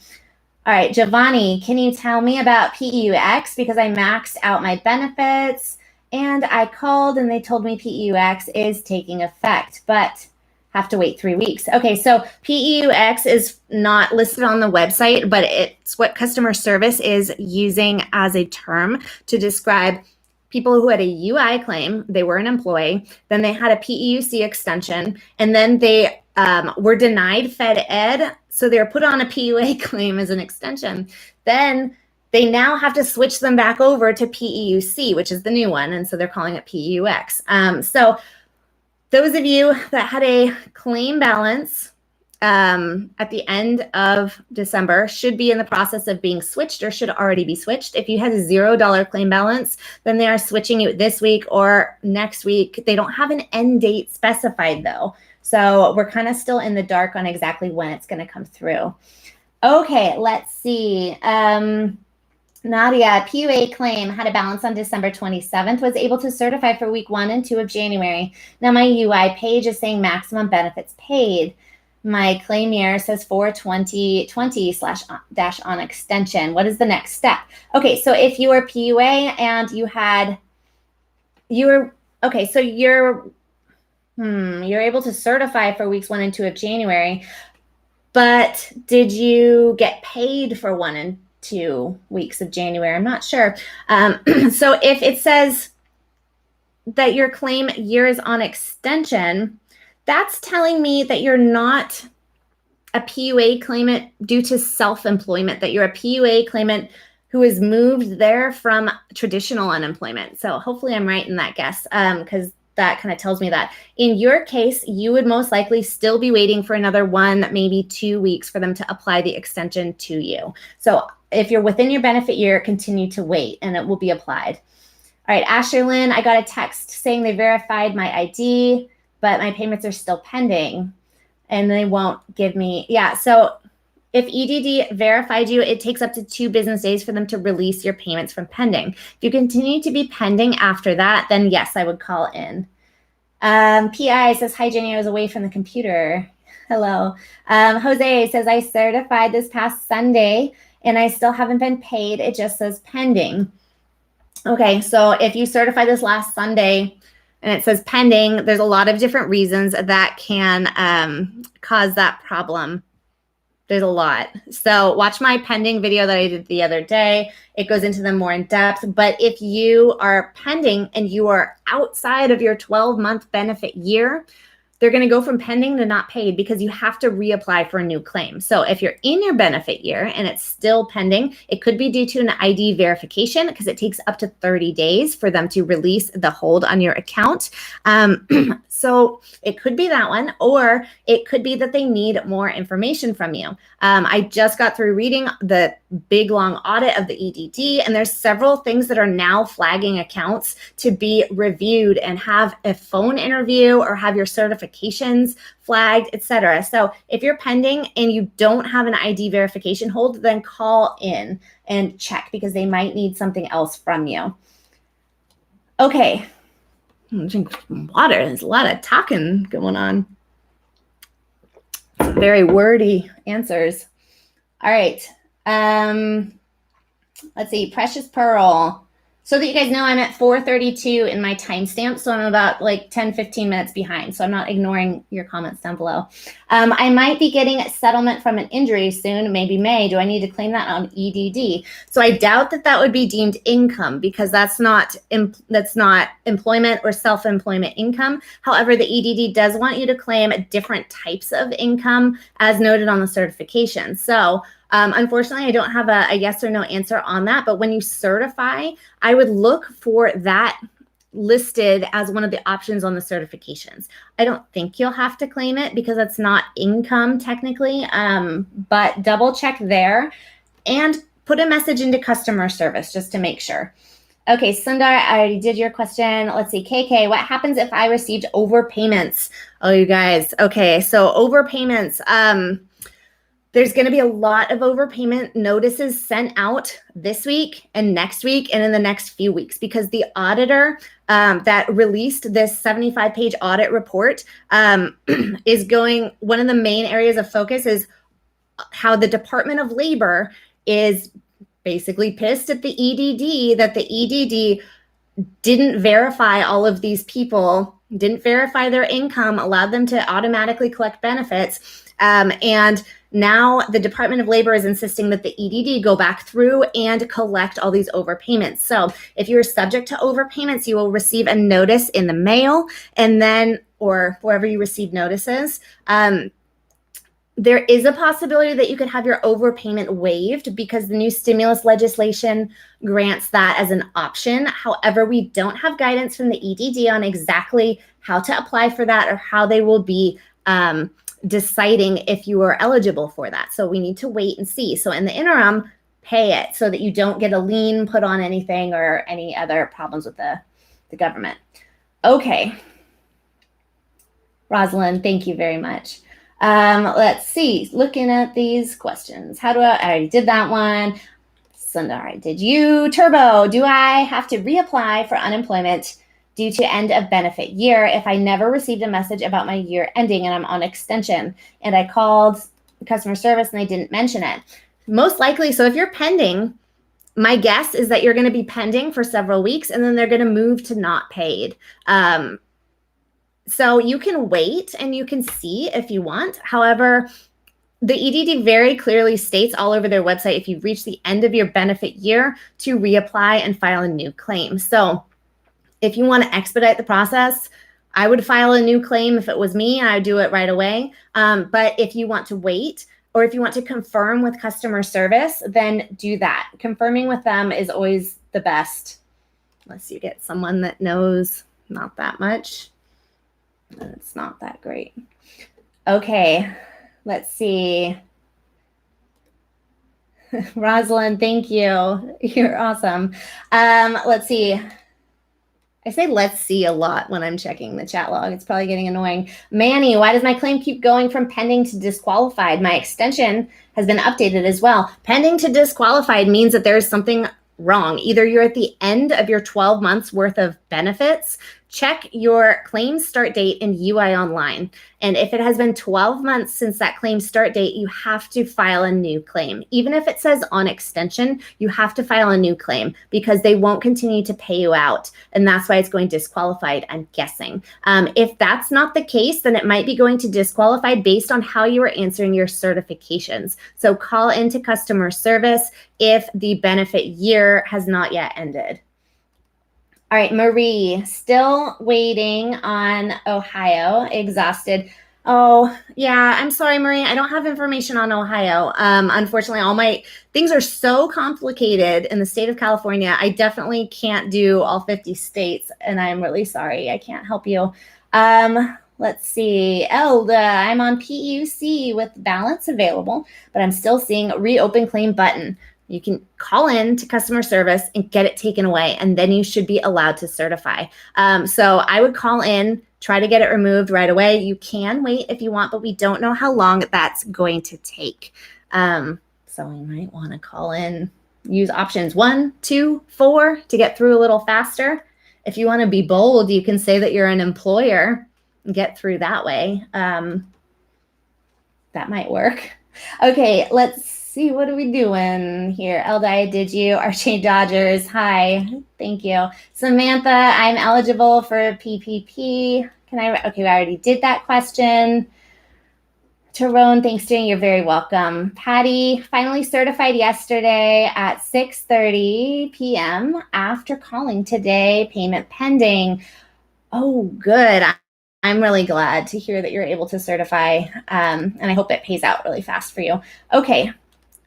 right, Giovanni, can you tell me about PEUC? Because I maxed out my benefits and I called and they told me PEUC is taking effect, but have to wait 3 weeks. Okay, so PEUC is not listed on the website, but it's what customer service is using as a term to describe people who had a UI claim. They were an employee, then they had a PEUC extension, and then they were denied Fed Ed, so they were put on a PUA claim as an extension. Then they now have to switch them back over to PEUC, which is the new one, and so they're calling it PEUC. So those of you that had a claim balance at the end of December should be in the process of being switched or should already be switched. If you had a $0 claim balance, then they are switching you this week or next week. They don't have an end date specified though. So we're kind of still in the dark on exactly when it's going to come through. Okay, let's see. Nadia, PUA claim, had a balance on December 27th, was able to certify for week 1 and 2 of January. Now my UI page is saying maximum benefits paid. My claim year says 4/20/20/on extension. What is the next step? Okay, so if you were PUA and you're able to certify for weeks 1 and 2 of January, but did you get paid for 1 and 2 weeks of January? I'm not sure. So if it says that your claim year is on extension, that's telling me that you're not a PUA claimant due to self-employment, that you're a PUA claimant who has moved there from traditional unemployment. So hopefully I'm right in that guess, because that kind of tells me that. In your case, you would most likely still be waiting for another 1, maybe 2 weeks for them to apply the extension to you. So if you're within your benefit year, continue to wait and it will be applied. All right, Ashley Lynn, I got a text saying they verified my ID, but my payments are still pending and they won't give me, yeah. So if EDD verified you, it takes up to 2 business days for them to release your payments from pending. If you continue to be pending after that, then yes, I would call in. PI says, hi, Jenny, I was away from the computer. Hello. Jose says, I certified this past Sunday and I still haven't been paid. It just says pending. Okay, so if you certify this last Sunday and it says pending, there's a lot of different reasons that can cause that problem. There's a lot. So watch my pending video that I did the other day. It goes into them more in depth. But if you are pending and you are outside of your 12-month benefit year, they're going to go from pending to not paid because you have to reapply for a new claim. So if you're in your benefit year and it's still pending, it could be due to an ID verification because it takes up to 30 days for them to release the hold on your account. So it could be that one, or it could be that they need more information from you. I just got through reading the big long audit of the EDD, and there's several things that are now flagging accounts to be reviewed and have a phone interview or have your certifications flagged, etc. So if you're pending and you don't have an ID verification hold, then call in and check because they might need something else from you. Okay. Drink water. There's a lot of talking going on. Very wordy answers. All right. Let's see. Precious Pearl. So that you guys know, I'm at 4:32 in my timestamp. So I'm about like 10, 15 minutes behind. So I'm not ignoring your comments down below. I might be getting a settlement from an injury soon, maybe May. Do I need to claim that on EDD? So I doubt that that would be deemed income because that's not employment or self-employment income. However, the EDD does want you to claim different types of income as noted on the certification. So unfortunately, I don't have a yes or no answer on that. But when you certify, I would look for that listed as one of the options on the certifications. I don't think you'll have to claim it because it's not income technically, but double check there and put a message into customer service just to make sure. Okay, Sundar, I already did your question. Let's see, KK, what happens if I received overpayments? Oh, you guys. Okay, so overpayments. There's going to be a lot of overpayment notices sent out this week and next week and in the next few weeks because the auditor that released this 75-page audit report is going, one of the main areas of focus is how the Department of Labor is basically pissed at the EDD that the EDD didn't verify all of these people, didn't verify their income, allowed them to automatically collect benefits. And now the Department of Labor is insisting that the EDD go back through and collect all these overpayments. So if you're subject to overpayments, you will receive a notice in the mail and then, or wherever you receive notices. There is a possibility that you could have your overpayment waived because the new stimulus legislation grants that as an option. However, we don't have guidance from the EDD on exactly how to apply for that or how they will be deciding if you are eligible for that. So we need to wait and see. So in the interim, pay it so that you don't get a lien put on anything or any other problems with the government. Okay. Rosalind, thank you very much. Let's see, looking at these questions. I already did that one. Sundar, did you? Turbo, do I have to reapply for unemployment due to end of benefit year if I never received a message about my year ending and I'm on extension and I called customer service and they didn't mention it? Most likely. So if you're pending, my guess is that you're going to be pending for several weeks and then they're going to move to not paid. So you can wait and you can see if you want. However, the EDD very clearly states all over their website if you've reached the end of your benefit year to reapply and file a new claim. So if you want to expedite the process, I would file a new claim if it was me. I'd do it right away. But if you want to wait or if you want to confirm with customer service, then do that. Confirming with them is always the best. Unless you get someone that knows not that much. It's not that great. Okay, let's see. Rosalind, thank you. You're awesome. Let's see. I say let's see a lot when I'm checking the chat log. It's probably getting annoying. Manny, why does my claim keep going from pending to disqualified? My extension has been updated as well. Pending to disqualified means that there's something wrong. Either you're at the end of your 12 months worth of benefits. Check your claim start date in UI Online. And if it has been 12 months since that claim start date, you have to file a new claim. Even if it says on extension, you have to file a new claim because they won't continue to pay you out. And that's why it's going disqualified, I'm guessing. If that's not the case, then it might be going to disqualified based on how you are answering your certifications. So call into customer service if the benefit year has not yet ended. All right, Marie, still waiting on Ohio, exhausted. Oh, yeah, I'm sorry, Marie. I don't have information on Ohio. Unfortunately, all my things are so complicated in the state of California. I definitely can't do all 50 states, and I'm really sorry. I can't help you. Let's see. Elda, I'm on PUC with balance available, but I'm still seeing a reopen claim button. You can call in to customer service and get it taken away, and then you should be allowed to certify. So I would call in, try to get it removed right away. You can wait if you want, but we don't know how long that's going to take. So you might want to call in, use options 1, 2, 4 to get through a little faster. If you want to be bold, you can say that you're an employer and get through that way. That might work. Okay, let's see, what are we doing here? Eldai, did you? RJ Dodgers, hi, thank you. Samantha, I'm eligible for PPP. Can I? Okay, we already did that question. Tyrone, thanks, Jenny, you're very welcome. Patty, finally certified yesterday at 6:30 p.m. after calling today, payment pending. Oh, good. I'm really glad to hear that you're able to certify, and I hope it pays out really fast for you. Okay.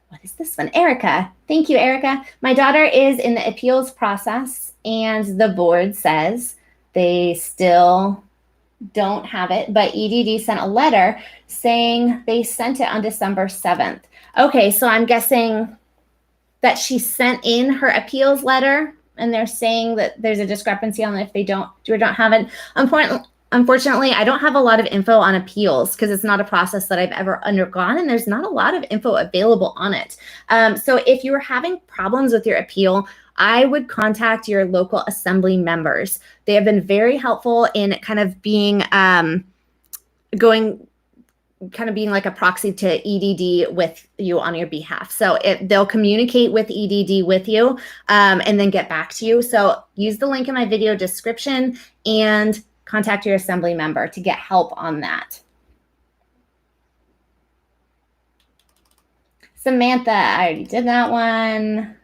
What is this one? Erica. Thank you, Erica. My daughter is in the appeals process, and the board says they still don't have it, but EDD sent a letter saying they sent it on December 7th. Okay, so I'm guessing that she sent in her appeals letter, and they're saying that there's a discrepancy on if they don't or don't have it. Unfortunately, I don't have a lot of info on appeals because it's not a process that I've ever undergone, and there's not a lot of info available on it. So if you are having problems with your appeal, I would contact your local assembly members. They have been very helpful in kind of being being like a proxy to EDD with you on your behalf. So they'll communicate with EDD with you and then get back to you. So use the link in my video description and contact your assembly member to get help on that. Samantha, I already did that one.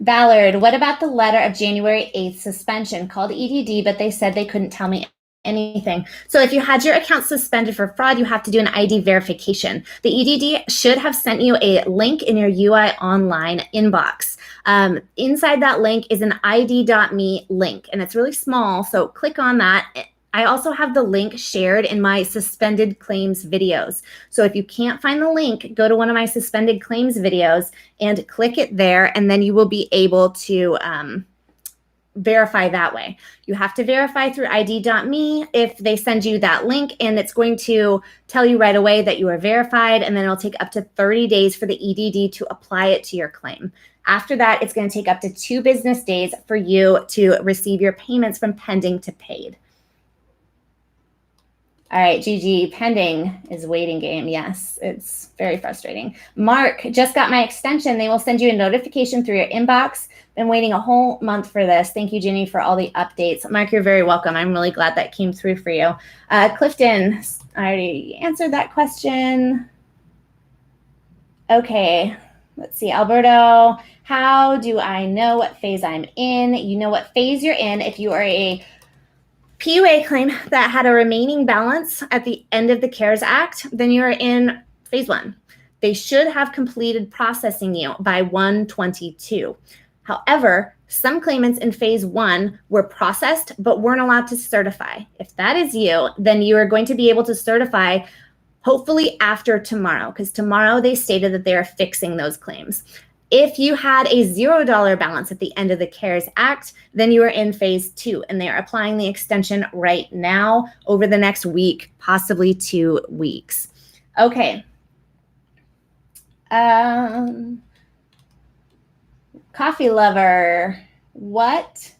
Ballard, what about the letter of January 8th suspension? Called EDD, but they said they couldn't tell me anything. So if you had your account suspended for fraud, you have to do an ID verification. The EDD should have sent you a link in your UI Online inbox. Inside that link is an ID.me link, and it's really small, so click on that. I also have the link shared in my suspended claims videos. So if you can't find the link, go to one of my suspended claims videos and click it there, and then you will be able to verify that way. You have to verify through ID.me if they send you that link, and it's going to tell you right away that you are verified, and then it'll take up to 30 days for the EDD to apply it to your claim. After that, it's going to take up to 2 business days for you to receive your payments from pending to paid. All right, Gigi, pending is waiting game. Yes, it's very frustrating. Mark, just got my extension. They will send you a notification through your inbox. Been waiting a whole month for this. Thank you, Ginny, for all the updates. Mark, you're very welcome. I'm really glad that came through for you. Clifton, I already answered that question. Okay, let's see. Alberto, how do I know what phase I'm in? You know what phase you're in if you are a PUA claim that had a remaining balance at the end of the CARES Act, then you're in phase 1. They should have completed processing you by 1/22. However, some claimants in phase 1 were processed but weren't allowed to certify. If that is you, then you are going to be able to certify hopefully after tomorrow, because tomorrow they stated that they are fixing those claims. If you had a $0 balance at the end of the CARES Act, then you are in phase 2, and they are applying the extension right now over the next week, possibly 2 weeks. Okay. Coffee lover, what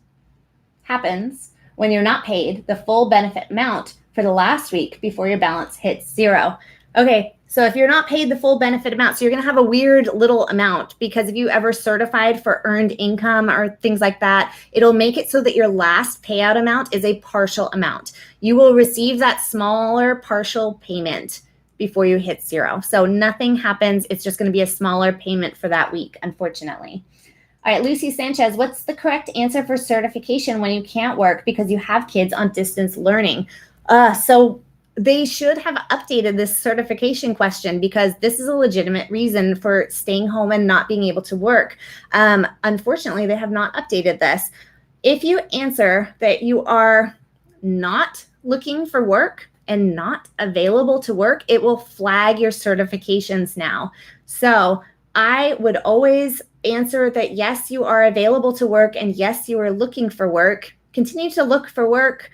happens when you're not paid the full benefit amount for the last week before your balance hits 0? Okay, so if you're not paid the full benefit amount, so you're going to have a weird little amount, because if you ever certified for earned income or things like that, it'll make it so that your last payout amount is a partial amount. You will receive that smaller partial payment before you hit 0. So nothing happens. It's just going to be a smaller payment for that week, unfortunately. All right, Lucy Sanchez, what's the correct answer for certification when you can't work because you have kids on distance learning? So they should have updated this certification question, because this is a legitimate reason for staying home and not being able to work. Unfortunately, they have not updated this. If you answer that you are not looking for work and not available to work, it will flag your certifications now. So I would always answer that yes, you are available to work, and yes, you are looking for work. Continue to look for work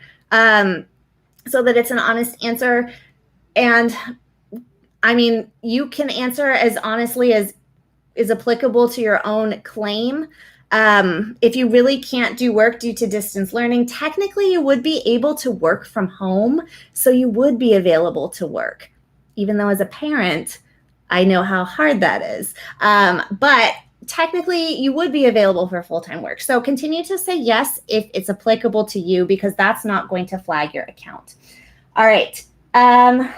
so that it's an honest answer. And I mean, you can answer as honestly as is applicable to your own claim. If you really can't do work due to distance learning, technically you would be able to work from home, so you would be available to work, even though as a parent, I know how hard that is. But technically you would be available for full-time work. So continue to say yes if it's applicable to you, because that's not going to flag your account. All right. And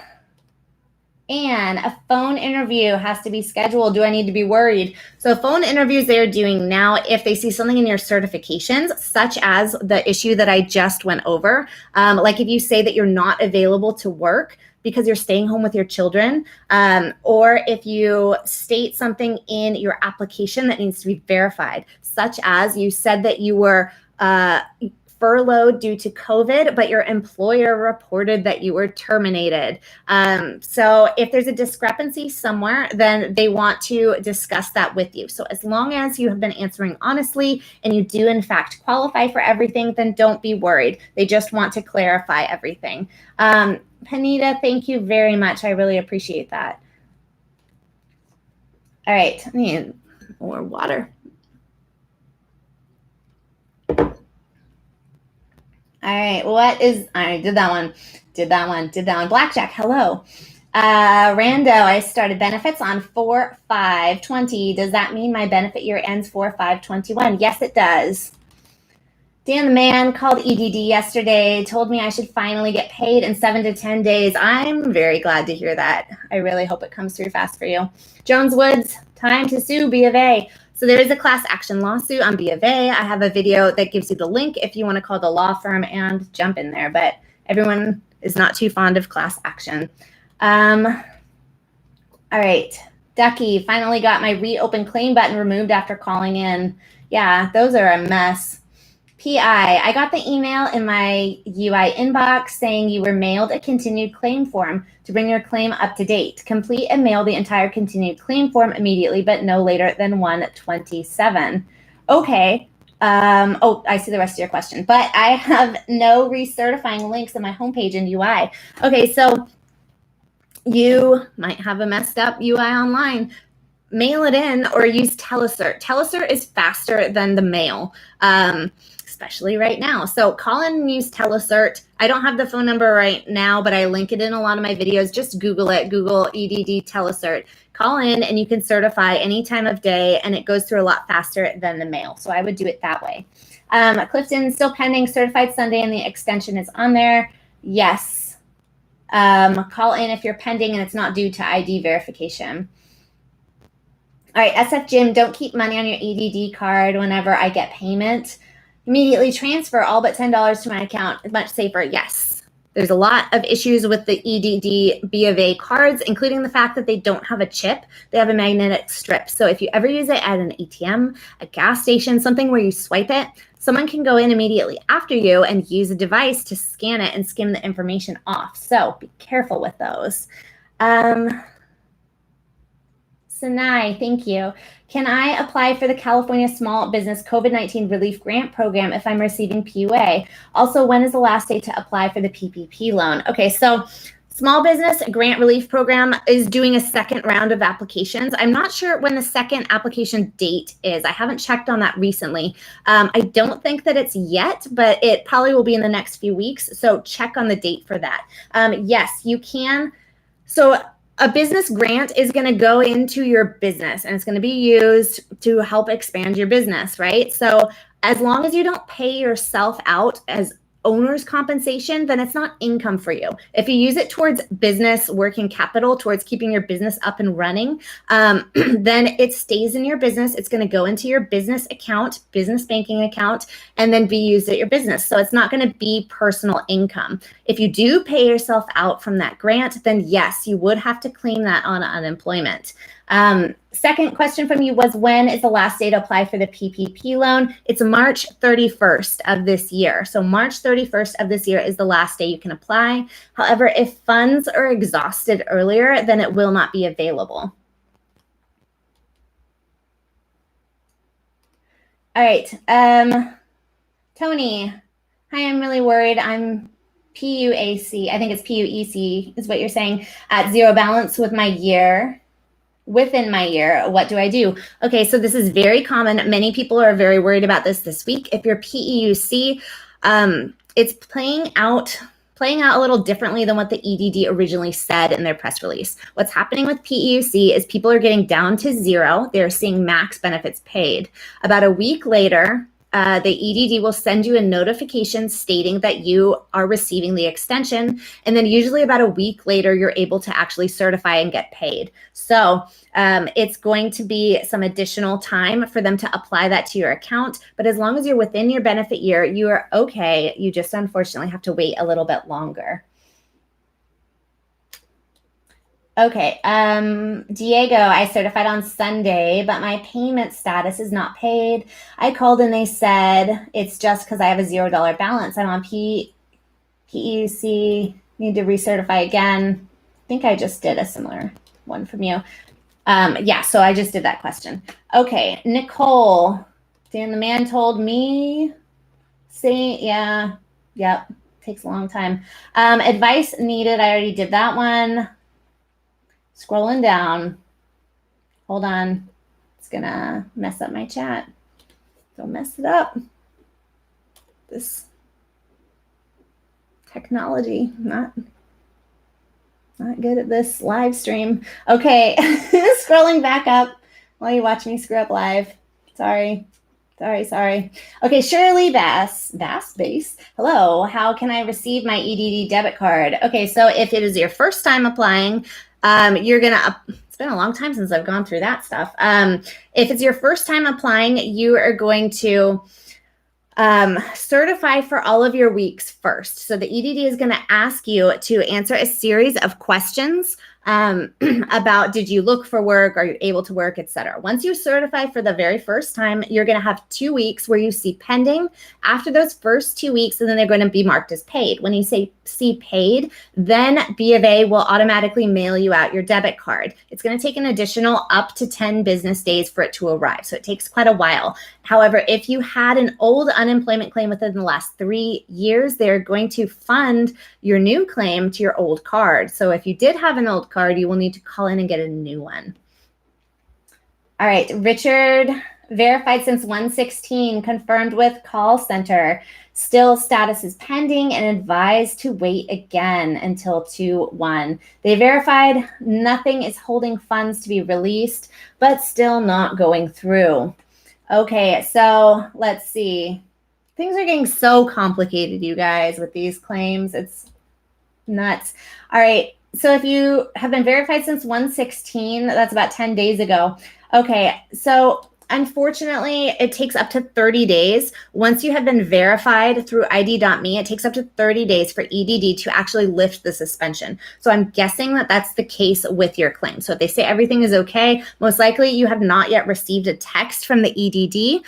a phone interview has to be scheduled. Do I need to be worried? So phone interviews they are doing now, if they see something in your certifications, such as the issue that I just went over, like if you say that you're not available to work because you're staying home with your children, or if you state something in your application that needs to be verified, such as you said that you were furloughed due to COVID, but your employer reported that you were terminated. So if there's a discrepancy somewhere, then they want to discuss that with you. So as long as you have been answering honestly and you do in fact qualify for everything, then don't be worried. They just want to clarify everything. Panita, thank you very much. I really appreciate that. All right, I need more water. All right, I did that one. Blackjack, hello. Rando, I started benefits on 4/5/20. Does that mean my benefit year ends 4/5/21? Yes, it does. Dan the man called EDD yesterday, told me I should finally get paid in 7 to 10 days. I'm very glad to hear that. I really hope it comes through fast for you. Jones Woods, time to sue B of A. So there is a class action lawsuit on B of A. I have a video that gives you the link if you want to call the law firm and jump in there, but everyone is not too fond of class action. All right, Ducky, finally got my reopen claim button removed after calling in. Yeah, those are a mess. PI, I got the email in my UI inbox saying you were mailed a continued claim form to bring your claim up to date. Complete and mail the entire continued claim form immediately, but no later than 1/27. Okay. Oh, I see the rest of your question, but I have no recertifying links in my homepage in UI. Okay, so you might have a messed up UI online. Mail it in or use Telecert. Telecert is faster than the mail. Especially right now. So call in and use Telecert. I don't have the phone number right now, but I link it in a lot of my videos. Just Google it. Google EDD Telecert. Call in and you can certify any time of day, and it goes through a lot faster than the mail. So I would do it that way. Clifton, still pending certified Sunday, and the extension is on there. Yes. Call in if you're pending and it's not due to ID verification. All right, SF Jim, don't keep money on your EDD card whenever I get payment. Immediately transfer all but $10 to my account. Much safer. Yes. There's a lot of issues with the EDD B of A cards, including the fact that they don't have a chip. They have a magnetic strip. So if you ever use it at an ATM, a gas station, something where you swipe it, someone can go in immediately after you and use a device to scan it and skim the information off. So be careful with those. Sinai, thank you. Can I apply for the California Small Business COVID-19 Relief Grant Program if I'm receiving PUA? Also, when is the last day to apply for the PPP loan? Okay, so Small Business Grant Relief Program is doing a second round of applications. I'm not sure when the second application date is. I haven't checked on that recently. I don't think that it's yet, but it probably will be in the next few weeks. So check on the date for that. Yes, you can. So a business grant is going to go into your business and it's going to be used to help expand your business, right? So as long as you don't pay yourself out as owner's compensation, then it's not income for you. If you use it towards business working capital, towards keeping your business up and running, then it stays in your business. It's going to go into your business account, business banking account, and then be used at your business. So it's not going to be personal income. If you do pay yourself out from that grant, then yes, you would have to claim that on unemployment. Second question from you was, when is the last day to apply for the PPP loan? It's March 31st of this year. So March 31st of this year is the last day you can apply. However, if funds are exhausted earlier, then it will not be available. All right. Tony, hi, I'm really worried. I'm PUAC, I think it's PUEC is what you're saying, at zero balance with my year. Within my year, what do I do? Okay, so this is very common. Many people are very worried about this week. If you're PEUC, it's playing out a little differently than what the EDD originally said in their press release. What's happening with PEUC is people are getting down to zero. They're seeing max benefits paid. About a week later, the EDD will send you a notification stating that you are receiving the extension. And then usually about a week later, you're able to actually certify and get paid. So it's going to be some additional time for them to apply that to your account. But as long as you're within your benefit year, you are okay. You just unfortunately have to wait a little bit longer. Okay, Diego, I certified on Sunday, but my payment status is not paid. I called and they said it's just because I have a $0 balance. I'm on PEUC, need to recertify again. I think I just did a similar one from you. Yeah, so I just did that question. Okay, Nicole, Dan the man told me, yeah, yep, takes a long time. Advice needed, I already did that one. Scrolling down. Hold on. It's going to mess up my chat. Don't mess it up. This technology, not good at this live stream. Okay. Scrolling back up while you watch me screw up live. Sorry. Okay, Shirley Bass. Hello, how can I receive my EDD debit card? Okay, so if it is your first time applying, you're going to, it's been a long time since I've gone through that stuff. If it's your first time applying, you are going to certify for all of your weeks first. So the EDD is going to ask you to answer a series of questions about, did you look for work? Are you able to work, etc. Once you certify for the very first time, you're going to have 2 weeks where you see pending. After those first 2 weeks, and then they're going to be marked as paid. When you see paid, then B of A will automatically mail you out your debit card. It's going to take an additional up to 10 business days for it to arrive. So it takes quite a while. However, if you had an old unemployment claim within the last 3 years, they're going to fund your new claim to your old card. So if you did have an old card, you will need to call in and get a new one. All right, Richard, verified since 116, confirmed with call center. Still status is pending and advised to wait again until 2/1. They verified nothing is holding funds to be released, but still not going through. Okay, so let's see. Things are getting so complicated, you guys, with these claims. It's nuts. All right. So if you have been verified since 116, that's about 10 days ago. Okay, so Unfortunately, it takes up to 30 days. Once you have been verified through ID.me, it takes up to 30 days for EDD to actually lift the suspension. So I'm guessing that that's the case with your claim. So if they say everything is okay, most likely you have not yet received a text from the EDD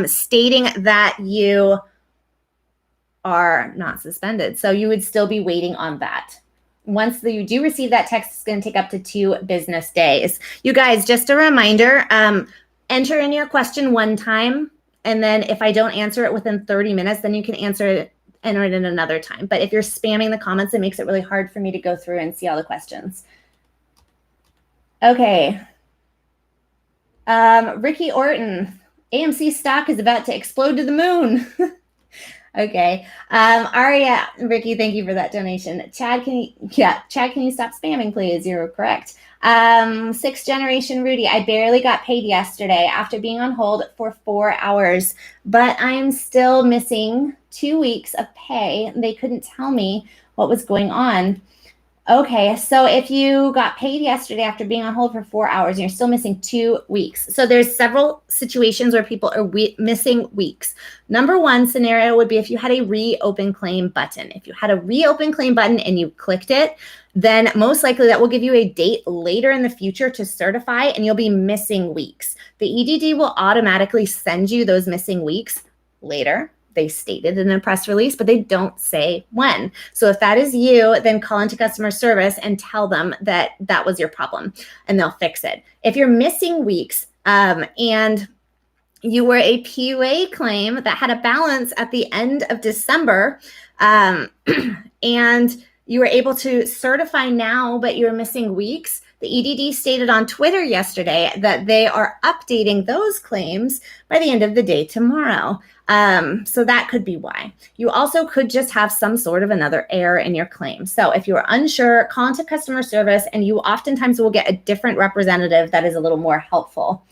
stating that you are not suspended. So you would still be waiting on that. Once you do receive that text, it's going to take up to 2 business days. You guys, just a reminder, enter in your question one time, and then if I don't answer it within 30 minutes, then you can enter it in another time. But if you're spamming the comments, it makes it really hard for me to go through and see all the questions. Okay. Ricky Orton, AMC stock is about to explode to the moon. Okay. Aria, Ricky, thank you for that donation. Chad, can you stop spamming, please? You're correct. 6th generation Rudy, I barely got paid yesterday after being on hold for 4 hours, but I am still missing 2 weeks of pay. They couldn't tell me what was going on. Okay, so if you got paid yesterday after being on hold for 4 hours and you're still missing 2 weeks. So there's several situations where people are missing weeks. Number one scenario would be if you had a reopen claim button. If you had a reopen claim button and you clicked it, then most likely that will give you a date later in the future to certify and you'll be missing weeks. The EDD will automatically send you those missing weeks later. They stated in a press release, but they don't say when. So if that is you, then call into customer service and tell them that that was your problem and they'll fix it. If you're missing weeks and you were a PUA claim that had a balance at the end of December and you were able to certify now, but you're missing weeks, the EDD stated on Twitter yesterday that they are updating those claims by the end of the day tomorrow. So that could be why. You also could just have some sort of another error in your claim. So if you're unsure, call into customer service and you oftentimes will get a different representative that is a little more helpful.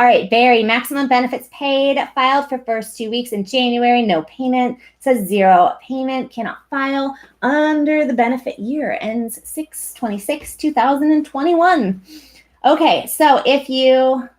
All right, Barry, maximum benefits paid, filed for first 2 weeks in January, no payment, says 0 payment, cannot file under the benefit year, ends 6/26/2021. Okay, so if you're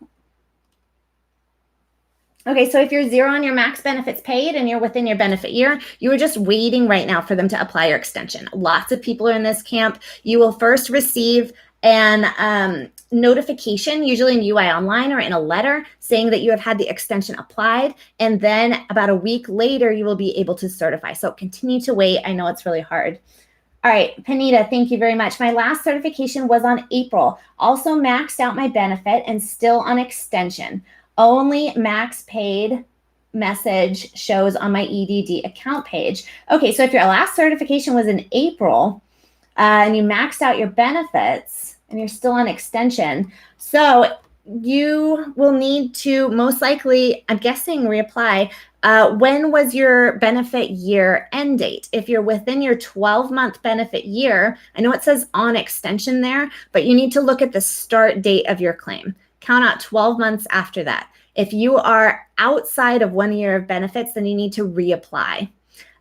0 on your max benefits paid and you're within your benefit year, you are just waiting right now for them to apply your extension. Lots of people are in this camp. You will first receive an notification, usually in UI Online or in a letter, saying that you have had the extension applied. And then about a week later, you will be able to certify. So continue to wait. I know it's really hard. All right, Panita, thank you very much. My last certification was on April. Also maxed out my benefit and still on extension. Only max paid message shows on my EDD account page. Okay, so if your last certification was in April and you maxed out your benefits and you're still on extension, so you will need to most likely, I'm guessing, reapply. When was your benefit year end date? If you're within your 12-month benefit year, I know it says on extension there, but you need to look at the start date of your claim. Count out 12 months after that. If you are outside of 1 year of benefits, then you need to reapply.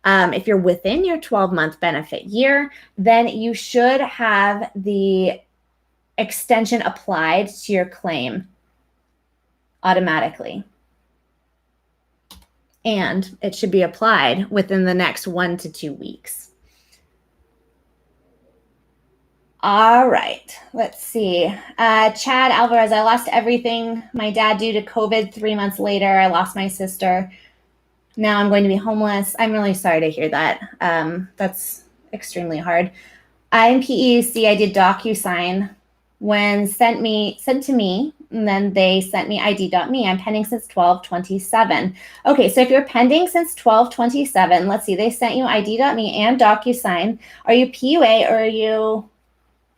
If you're within your 12-month benefit year, then you should have the extension applied to your claim automatically. And it should be applied within the next 1 to 2 weeks. All right, let's see. Chad Alvarez, I lost everything. My dad due to COVID 3 months later. I lost my sister. Now I'm going to be homeless. I'm really sorry to hear that. That's extremely hard. I'm PEUC. I did Docusign when sent to me, and then they sent me ID.me. I'm pending since 12/27. Okay, so if you're pending since 12/27, let's see, they sent you ID.me and Docusign. Are you PUA or are you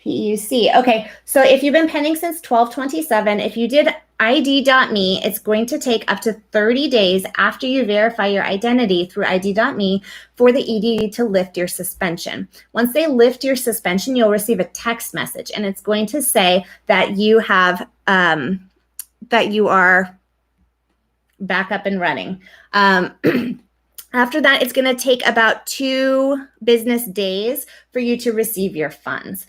PEUC? Okay, so if you've been pending since 12/27, if you did ID.me, it's going to take up to 30 days after you verify your identity through ID.me for the EDD to lift your suspension. Once they lift your suspension, you'll receive a text message, and it's going to say that you have that you are back up and running. After that, it's going to take about 2 business days for you to receive your funds.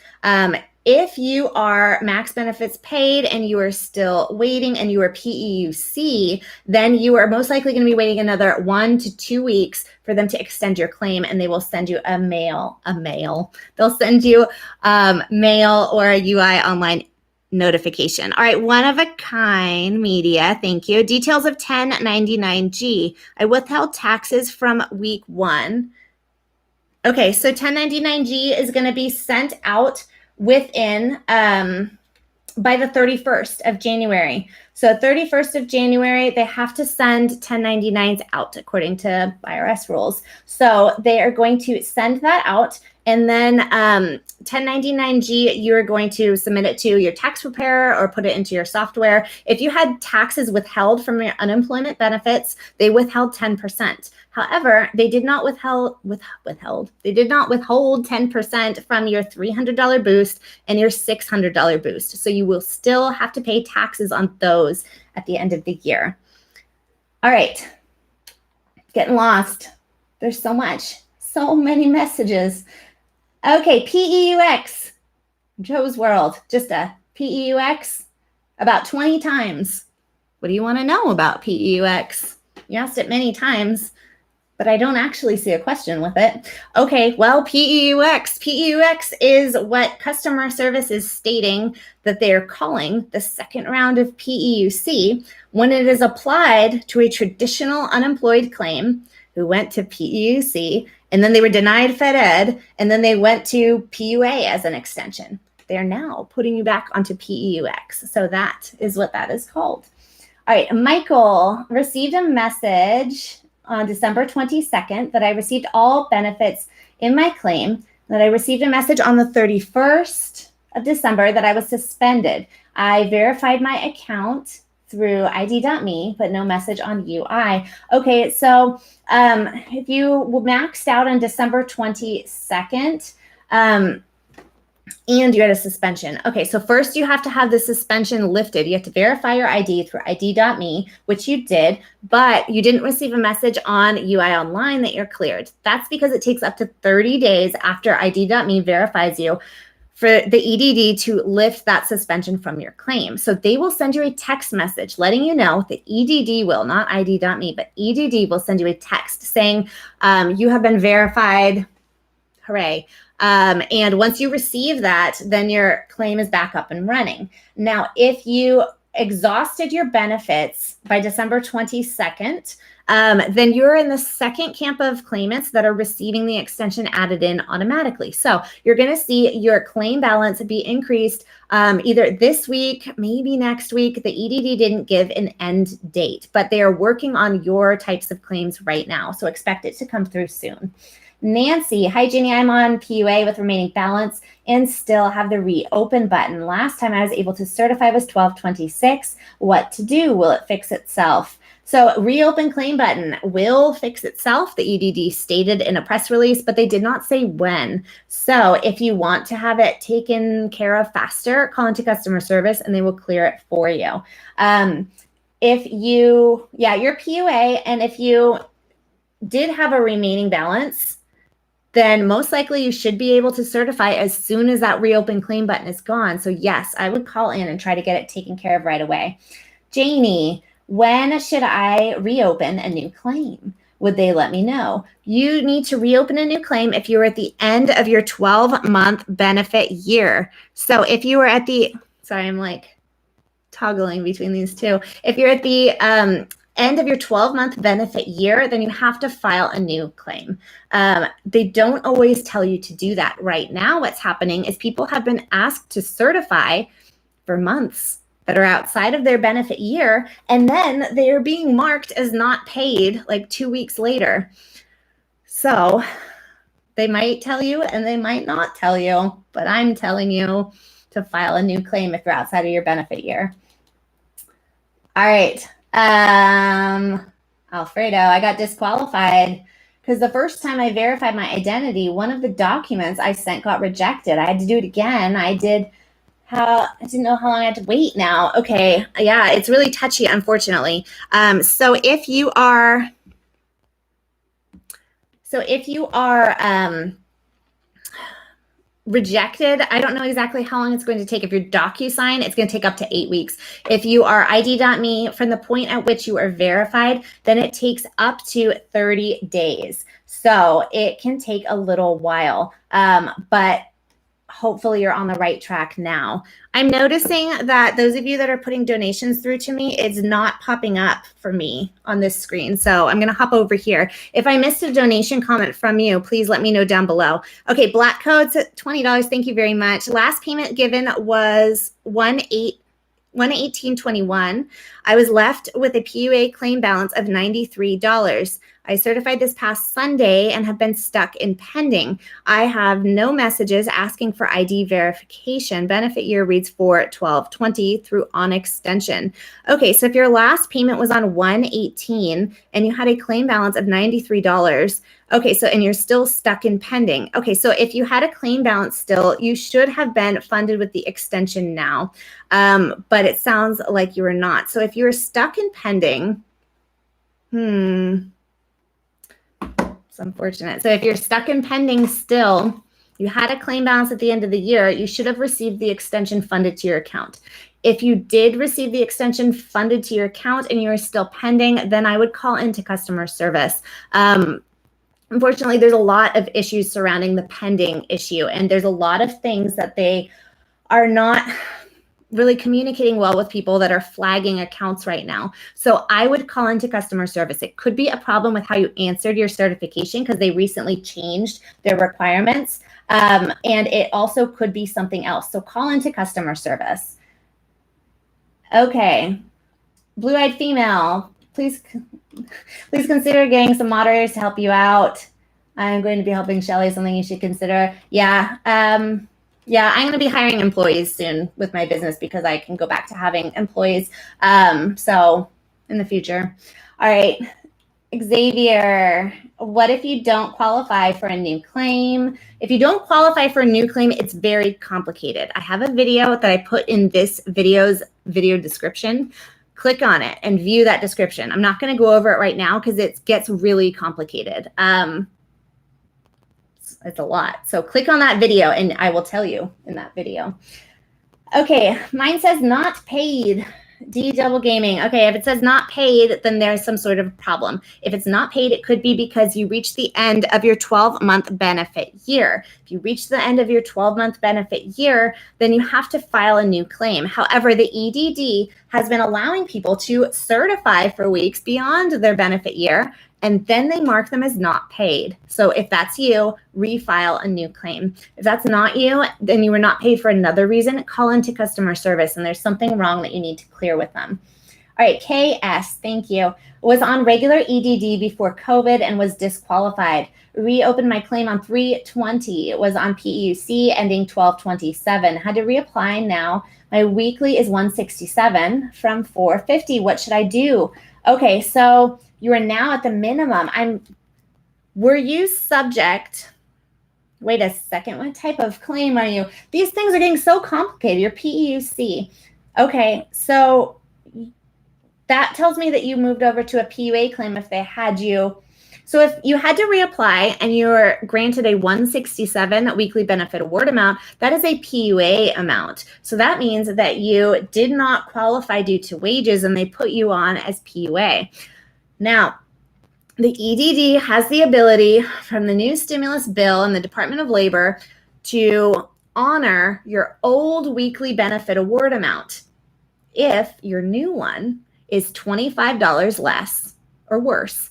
If you are max benefits paid and you are still waiting and you are PEUC, then you are most likely going to be waiting another 1 to 2 weeks for them to extend your claim, and they will send you a mail. They'll send you mail or a UI online notification. All right, one of a kind media, thank you. Details of 1099G. I withheld taxes from week 1. Okay, so 1099G is going to be sent out within by the 31st of January. So 31st of January, they have to send 1099s out according to IRS rules. So they are going to send that out. And then 1099G, you're going to submit it to your tax preparer or put it into your software. If you had taxes withheld from your unemployment benefits, they withheld 10%. However, they did not withhold 10% from your $300 boost and your $600 boost. So you will still have to pay taxes on those at the end of the year. All right, getting lost. There's so many messages. Okay, PEUC, Joe's World, just a PEUC about 20 times. What do you want to know about PEUC? You asked it many times, but I don't actually see a question with it. Okay, well, PEUC. PEUC is what customer service is stating that they are calling the second round of PEUC when it is applied to a traditional unemployed claim who went to PEUC, and then they were denied Fed Ed, and then they went to PUA as an extension. They're now putting you back onto PEUC. So that is what that is called. All right, Michael received a message on December 22nd that I received all benefits in my claim, that I received a message on the 31st of December that I was suspended. I verified my account through ID.me, but no message on UI. Okay, so if you maxed out on December 22nd, and you had a suspension. Okay, so first you have to have the suspension lifted. You have to verify your ID through ID.me, which you did, but you didn't receive a message on UI Online that you're cleared. That's because it takes up to 30 days after ID.me verifies you for the EDD to lift that suspension from your claim. So they will send you a text message letting you know, the EDD will, not ID.me, but EDD will send you a text saying you have been verified. Hooray. And once you receive that, then your claim is back up and running. Now, if you exhausted your benefits by December 22nd, then you're in the second camp of claimants that are receiving the extension added in automatically. So you're going to see your claim balance be increased either this week, maybe next week. The EDD didn't give an end date, but they are working on your types of claims right now. So expect it to come through soon. Nancy, hi Ginny, I'm on PUA with remaining balance and still have the reopen button. Last time I was able to certify was 12/26. What to do? Will it fix itself? So reopen claim button will fix itself. The EDD stated in a press release, but they did not say when. So if you want to have it taken care of faster, call into customer service and they will clear it for you. Your PUA, and if you did have a remaining balance, then most likely you should be able to certify as soon as that reopen claim button is gone. So yes, I would call in and try to get it taken care of right away. Janie, when should I reopen a new claim? Would they let me know? You need to reopen a new claim if you're at the end of your 12-month benefit year. So if you were at the, sorry, I'm like toggling between these two. If you're at the end of your 12-month benefit year, then you have to file a new claim. They don't always tell you to do that. Right now, what's happening is people have been asked to certify for months that are outside of their benefit year, and then they are being marked as not paid like 2 weeks later. So they might tell you and they might not tell you, but I'm telling you to file a new claim if you're outside of your benefit year. All right. Alfredo, I got disqualified because the first time I verified my identity, one of the documents I sent got rejected. I had to do it again. I didn't know how long I had to wait now. Okay. Yeah, it's really touchy, unfortunately. So if you are rejected, I don't know exactly how long it's going to take. If you're Docusign, it's going to take up to 8 weeks. If you are ID.me, from the point at which you are verified, then it takes up to 30 days. So it can take a little while, but hopefully you're on the right track now. I'm noticing that those of you that are putting donations through to me, it's not popping up for me on this screen. So I'm going to hop over here. If I missed a donation comment from you, please let me know down below. Okay, Black Codes at $20. Thank you very much. Last payment given was 118.21. I was left with a PUA claim balance of $93. I certified this past Sunday and have been stuck in pending. I have no messages asking for ID verification. Benefit year reads for 12/20 through on extension. Okay, so if your last payment was on 118 and you had a claim balance of $93, okay, so and you're still stuck in pending. Okay, so if you had a claim balance still, you should have been funded with the extension now, but it sounds like you were not. So if you're stuck in pending, it's unfortunate. So if you're stuck in pending still, you had a claim balance at the end of the year, you should have received the extension funded to your account. If you did receive the extension funded to your account and you're still pending, then I would call into customer service. Unfortunately, there's a lot of issues surrounding the pending issue, and there's a lot of things that they are not really communicating well with people that are flagging accounts right now. So I would call into customer service. It could be a problem with how you answered your certification because they recently changed their requirements. And it also could be something else. So call into customer service. Okay. Blue-eyed female, please consider getting some moderators to help you out. I'm going to be helping Shelly, something you should consider. Yeah. Yeah, I'm going to be hiring employees soon with my business because I can go back to having employees. So in the future. All right. Xavier, what if you don't qualify for a new claim? If you don't qualify for a new claim, it's very complicated. I have a video that I put in this video's video description. Click on it and view that description. I'm not going to go over it right now because it gets really complicated. It's a lot. So click on that video and I will tell you in that video. Okay, mine says not paid. D Double Gaming. Okay, if it says not paid, then there's some sort of problem. If it's not paid, it could be because you reached the end of your 12-month benefit year. If you reach the end of your 12-month benefit year, then you have to file a new claim. However, the EDD has been allowing people to certify for weeks beyond their benefit year, and then they mark them as not paid. So if that's you, refile a new claim. If that's not you, then you were not paid for another reason, call into customer service and there's something wrong that you need to clear with them. All right, KS, thank you. Was on regular EDD before COVID and was disqualified. Reopened my claim on 3/20. It was on PEUC ending 12/27. Had to reapply now. My weekly is 167 from 450. What should I do? Okay, so you are now at the minimum. Were you subject? Wait a second. What type of claim are you? These things are getting so complicated. Your PEUC. Okay, so that tells me that you moved over to a PUA claim if they had you. So if you had to reapply and you were granted a 167 weekly benefit award amount, that is a PUA amount. So that means that you did not qualify due to wages and they put you on as PUA. Now, the EDD has the ability from the new stimulus bill and the Department of Labor to honor your old weekly benefit award amount if your new one is $25 less or worse.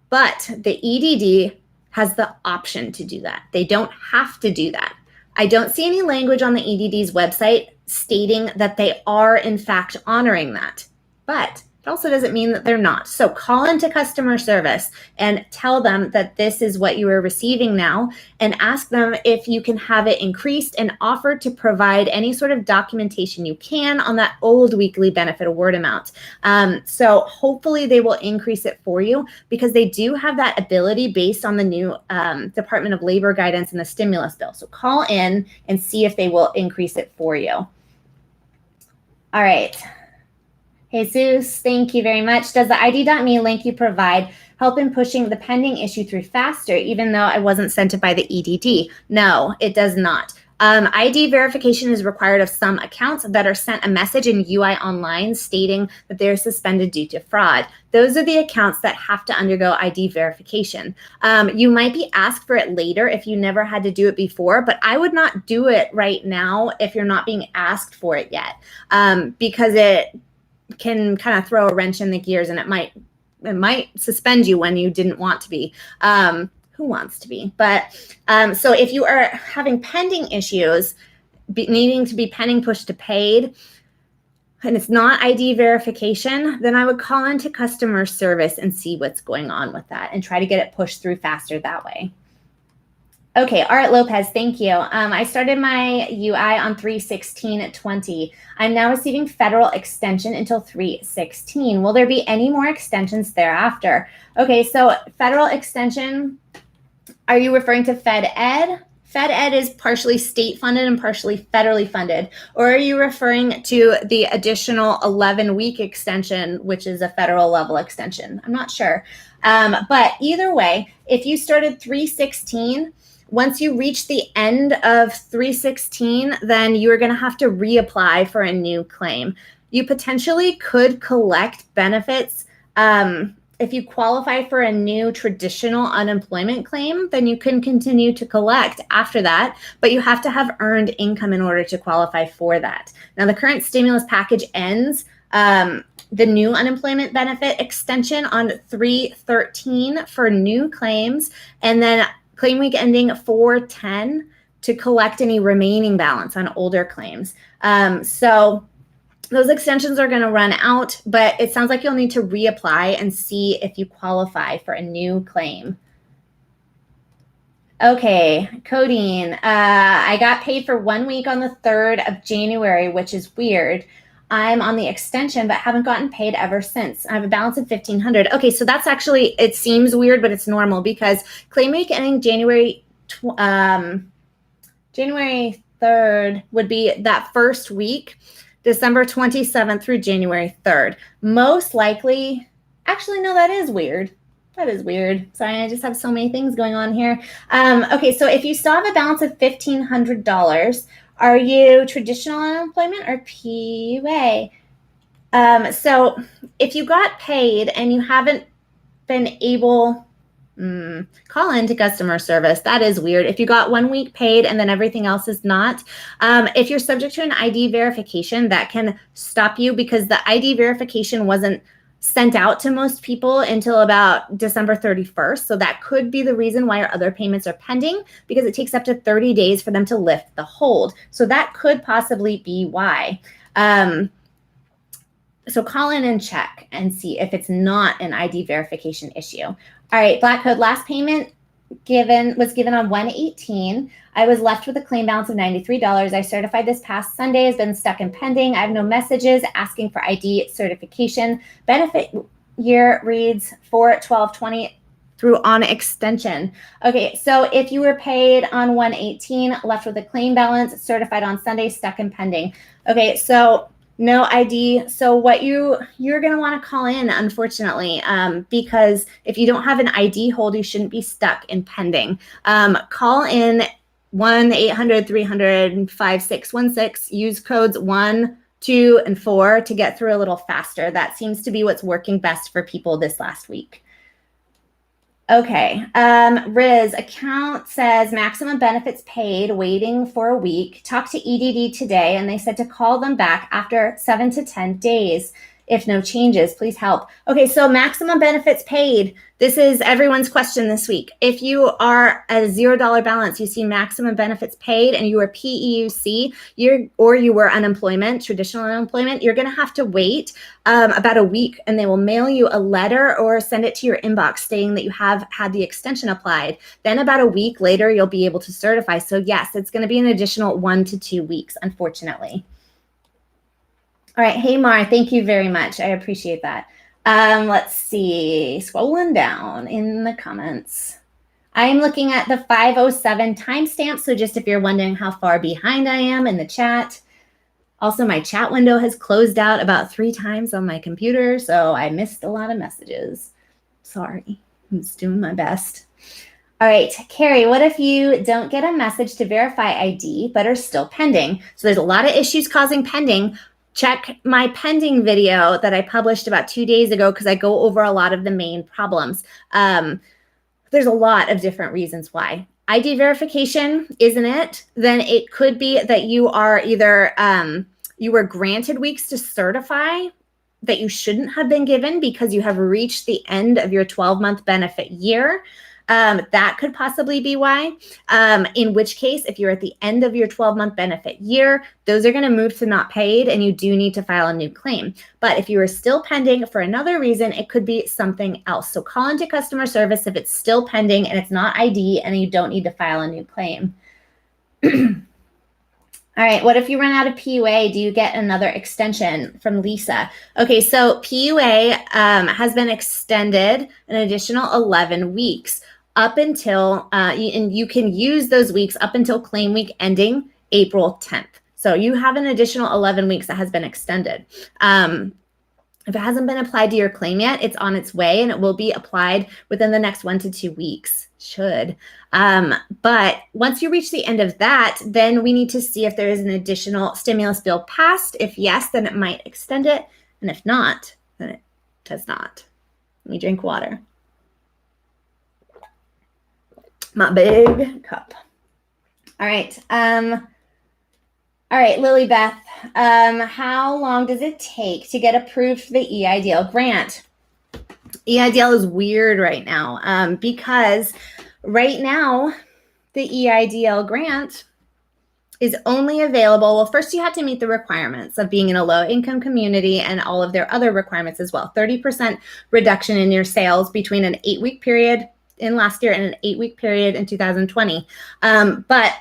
But the EDD has the option to do that. They don't have to do that. I don't see any language on the EDD's website stating that they are in fact honoring that, but it also doesn't mean that they're not. So call into customer service and tell them that this is what you are receiving now and ask them if you can have it increased and offer to provide any sort of documentation you can on that old weekly benefit award amount. So hopefully they will increase it for you because they do have that ability based on the new Department of Labor guidance and the stimulus bill. So call in and see if they will increase it for you. All right. Jesus, thank you very much. Does the ID.me link you provide help in pushing the pending issue through faster, even though I wasn't sent it by the EDD? No, it does not. ID verification is required of some accounts that are sent a message in UI Online stating that they're suspended due to fraud. Those are the accounts that have to undergo ID verification. You might be asked for it later if you never had to do it before, but I would not do it right now if you're not being asked for it yet, because it can kind of throw a wrench in the gears, and it might suspend you when you didn't want to be. Who wants to be? But so if you are having pending issues, needing to be pending push to paid, and it's not ID verification, then I would call into customer service and see what's going on with that and try to get it pushed through faster that way. Okay, Art Lopez, thank you. I started my UI on 3/16/20. I'm now receiving federal extension until 3/16. Will there be any more extensions thereafter? Okay, so federal extension, are you referring to Fed Ed? Fed Ed is partially state funded and partially federally funded. Or are you referring to the additional 11-week extension, which is a federal level extension? I'm not sure. But either way, if you started 3/16, once you reach the end of 3/16, then you're going to have to reapply for a new claim. You potentially could collect benefits. If you qualify for a new traditional unemployment claim, then you can continue to collect after that, but you have to have earned income in order to qualify for that. Now, the current stimulus package ends the new unemployment benefit extension on 3/13 for new claims, and then claim week ending 4/10 to collect any remaining balance on older claims. So those extensions are going to run out, but it sounds like you'll need to reapply and see if you qualify for a new claim. Okay, Codeine. I got paid for 1 week on the 3rd of January, which is weird. I'm on the extension, but haven't gotten paid ever since. I have a balance of $1,500. Okay, so that's actually, it seems weird, but it's normal because claim week ending January 3rd would be that first week, December 27th through January 3rd. Most likely, actually, no, that is weird. That is weird. Sorry, I just have so many things going on here. Okay, so if you still have a balance of $1,500, are you traditional unemployment or PUA? So if you got paid and you haven't been able, call into customer service. That is weird. If you got 1 week paid and then everything else is not, if you're subject to an ID verification, that can stop you because the ID verification wasn't sent out to most people until about December 31st. So that could be the reason why your other payments are pending, because it takes up to 30 days for them to lift the hold. So that could possibly be why. So call in and check and see if it's not an ID verification issue. All right, Black Code, last payment was given on 1/18. I was left with a claim balance of $93. I certified this past Sunday, has been stuck in pending. I have no messages asking for ID certification. Benefit year reads 4/12/20 through on extension. Okay, so if you were paid on 1/18, left with a claim balance, certified on Sunday, stuck in pending. Okay, so no ID. So what you're going to want to call in, unfortunately, because if you don't have an ID hold, you shouldn't be stuck in pending. Call in 1-800-300-5616. Use codes 1, 2, and 4 to get through a little faster. That seems to be what's working best for people this last week. Okay, Riz, account says maximum benefits paid, waiting for a week. Talked to EDD today, and they said to call them back after 7 to 10 days. If no changes, please help. Okay, so maximum benefits paid. This is everyone's question this week. If you are at a $0 balance, you see maximum benefits paid, and you are PEUC, or you were unemployment, traditional unemployment, you're going to have to wait about a week, and they will mail you a letter or send it to your inbox stating that you have had the extension applied. Then about a week later, you'll be able to certify. So yes, it's going to be an additional 1 to 2 weeks, unfortunately. All right. Hey, Mar, thank you very much. I appreciate that. Let's see. Scrolling down in the comments. I'm looking at the 5:07 timestamp. So just if you're wondering how far behind I am in the chat. Also, my chat window has closed out about 3 times on my computer, so I missed a lot of messages. Sorry, I'm just doing my best. All right, Carrie, what if you don't get a message to verify ID but are still pending? So there's a lot of issues causing pending. Check my pending video that I published about 2 days ago because I go over a lot of the main problems. There's a lot of different reasons why. ID verification isn't it? Then it could be that you are either you were granted weeks to certify that you shouldn't have been given because you have reached the end of your 12-month benefit year. That could possibly be why. In which case, if you're at the end of your 12-month benefit year, those are going to move to not paid and you do need to file a new claim. But if you are still pending for another reason, it could be something else. So call into customer service if it's still pending and it's not ID and you don't need to file a new claim. All right, what if you run out of PUA? Do you get another extension from Lisa? Okay, so PUA has been extended an additional 11 weeks up until, and you can use those weeks up until claim week ending April 10th. So you have an additional 11 weeks that has been extended. If it hasn't been applied to your claim yet, it's on its way and it will be applied within the next 1 to 2 weeks. Should. But once you reach the end of that, then we need to see if there is an additional stimulus bill passed. If yes, then it might extend it. And if not, then it does not. Let me drink water. My big cup. All right. All right, Lily Beth, how long does it take to get approved for the EIDL grant? EIDL is weird right now because right now the EIDL grant is only available. Well, first you have to meet the requirements of being in a low income community and all of their other requirements as well. 30% reduction in your sales between an 8-week period in last year and an 8-week period in 2020. But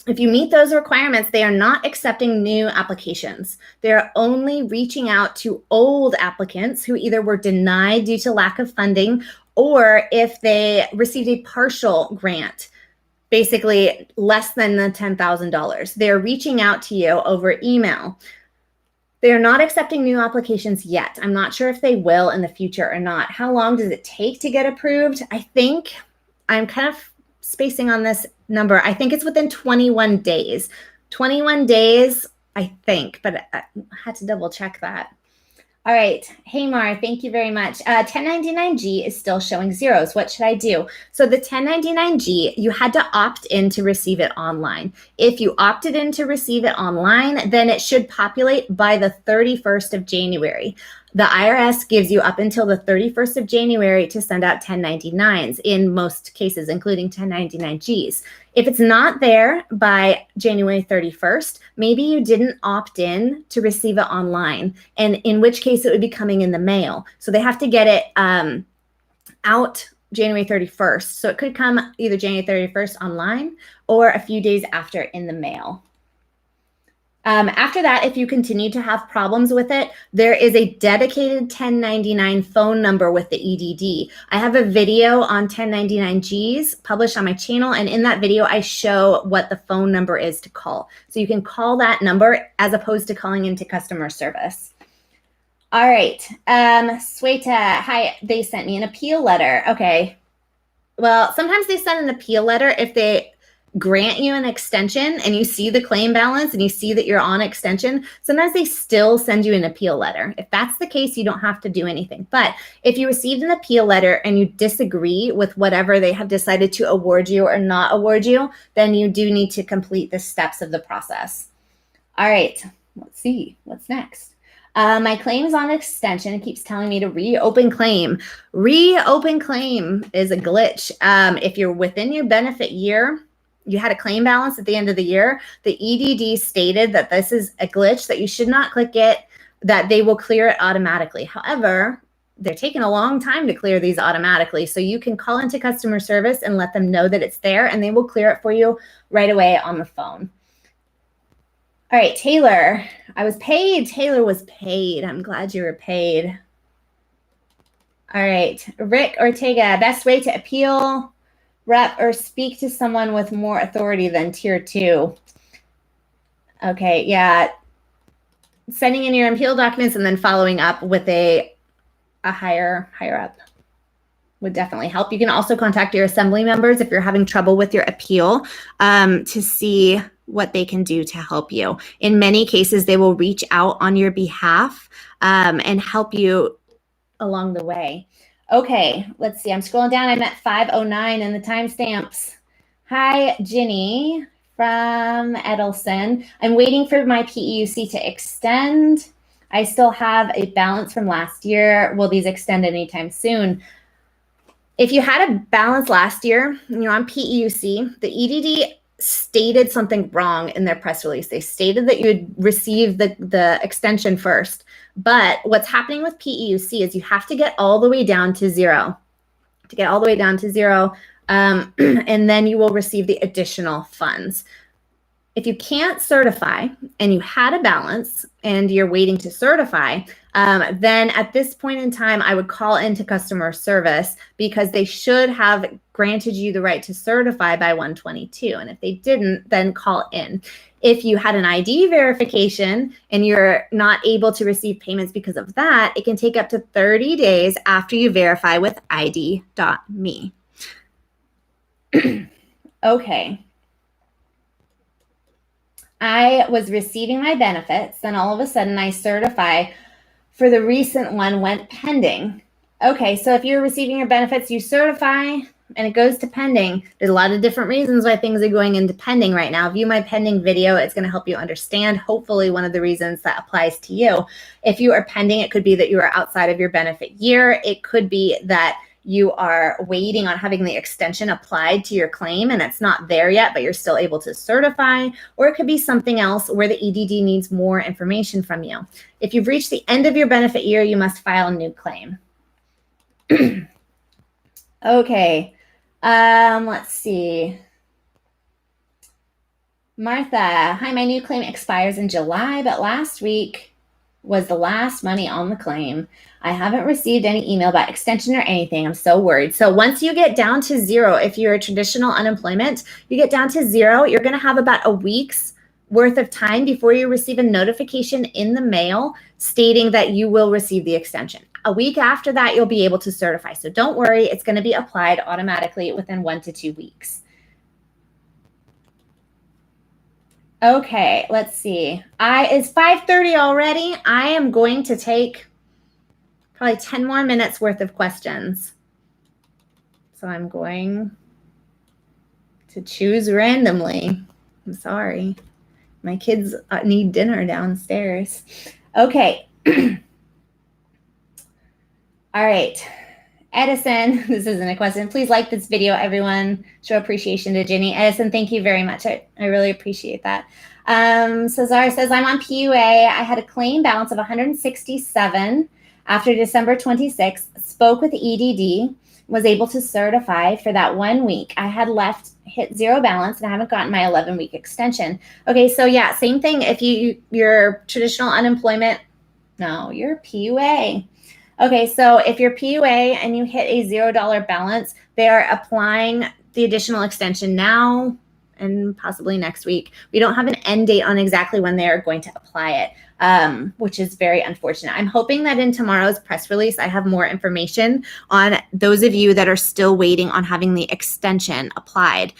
if you meet those requirements, they are not accepting new applications. They're only reaching out to old applicants who either were denied due to lack of funding or if they received a partial grant, basically less than the $10,000. They're reaching out to you over email. They are not accepting new applications yet. I'm not sure if they will in the future or not. How long does it take to get approved? I think I'm kind of spacing on this number. I think it's within 21 days. 21 days, I think, but I had to double check that. All right. Hey, Mar, thank you very much. 1099G is still showing zeros. What should I do? So the 1099G, you had to opt in to receive it online. If you opted in to receive it online, then it should populate by the 31st of January. The IRS gives you up until the 31st of January to send out 1099s in most cases, including 1099Gs. If it's not there by January 31st, maybe you didn't opt in to receive it online, and in which case it would be coming in the mail. So they have to get it out January 31st. So it could come either January 31st online or a few days after in the mail. After that, if you continue to have problems with it, there is a dedicated 1099 phone number with the EDD. I have a video on 1099Gs published on my channel, and in that video, I show what the phone number is to call. So you can call that number as opposed to calling into customer service. All right, Sweta, hi, they sent me an appeal letter. Okay, well, sometimes they send an appeal letter if they grant you an extension and you see the claim balance and you see that you're on extension. Sometimes they still send you an appeal letter. If that's the case, you don't have to do anything. But if you received an appeal letter and you disagree with whatever they have decided to award you or not award you, then you do need to complete the steps of the process. All right, let's see what's next. My claim is on extension. It keeps telling me to reopen claim. Reopen claim is a glitch. If you're within your benefit year, you had a claim balance at the end of the year, the EDD stated that this is a glitch, that you should not click it, that they will clear it automatically. However, they're taking a long time to clear these automatically. So you can call into customer service and let them know that it's there and they will clear it for you right away on the phone. All right, Taylor, I was paid. Taylor was paid. I'm glad you were paid. All right, Rick Ortega, best way to appeal, rep, or speak to someone with more authority than tier 2. Okay, yeah. sending in your appeal documents and then following up with a higher up would definitely help. You can also contact your assembly members if you're having trouble with your appeal to see what they can do to help you. In many cases, they will reach out on your behalf and help you along the way. Okay, let's see. I'm scrolling down. I'm at 5:09 in the timestamps. Hi, Ginny from Edelson. I'm waiting for my PEUC to extend. I still have a balance from last year. Will these extend anytime soon? If you had a balance last year, you're on PEUC, the EDD stated something wrong in their press release. They stated that you would receive the extension first. But what's happening with PEUC is you have to get all the way down to zero. To get all the way down to zero, and then you will receive the additional funds. If you can't certify and you had a balance and you're waiting to certify, then at this point in time, I would call into customer service because they should have granted you the right to certify by 1/22. And if they didn't, then call in. If you had an ID verification and you're not able to receive payments because of that, it can take up to 30 days after you verify with ID.me. Okay. I was receiving my benefits, then all of a sudden I certify for the recent one went pending. Okay, so if you're receiving your benefits, you certify and it goes to pending. There's a lot of different reasons why things are going into pending right now. View my pending video. It's going to help you understand, hopefully, one of the reasons that applies to you. If you are pending, it could be that you are outside of your benefit year. It could be that you are waiting on having the extension applied to your claim and it's not there yet, but you're still able to certify, or it could be something else where the EDD needs more information from you. If you've reached the end of your benefit year, you must file a new claim. Okay, let's see. Martha, hi, my new claim expires in July, but last week was the last money on the claim. I haven't received any email about extension or anything. I'm so worried. So once you get down to zero, if you're a traditional unemployment, you get down to zero, you're going to have about a week's worth of time before you receive a notification in the mail stating that you will receive the extension. A week after that, you'll be able to certify. So don't worry, it's going to be applied automatically within 1 to 2 weeks. Okay, let's see. It's 5:30 already. I am going to take probably 10 more minutes worth of questions. So I'm going to choose randomly. I'm sorry. My kids need dinner downstairs. Okay. All right. Edison, this isn't a question. Please like this video, everyone. Show appreciation to Ginny. Edison, thank you very much. I really appreciate that. Cesar says, I'm on PUA. I had a claim balance of 167 after December 26th, spoke with EDD, was able to certify for that 1 week. I had hit zero balance and I haven't gotten my 11-week extension. Okay, so yeah, same thing. If you're traditional unemployment, no, you're PUA. Okay, so if you're PUA and you hit a $0 balance, they are applying the additional extension now and possibly next week. We don't have an end date on exactly when they are going to apply it, which is very unfortunate. I'm hoping that in tomorrow's press release, I have more information on those of you that are still waiting on having the extension applied.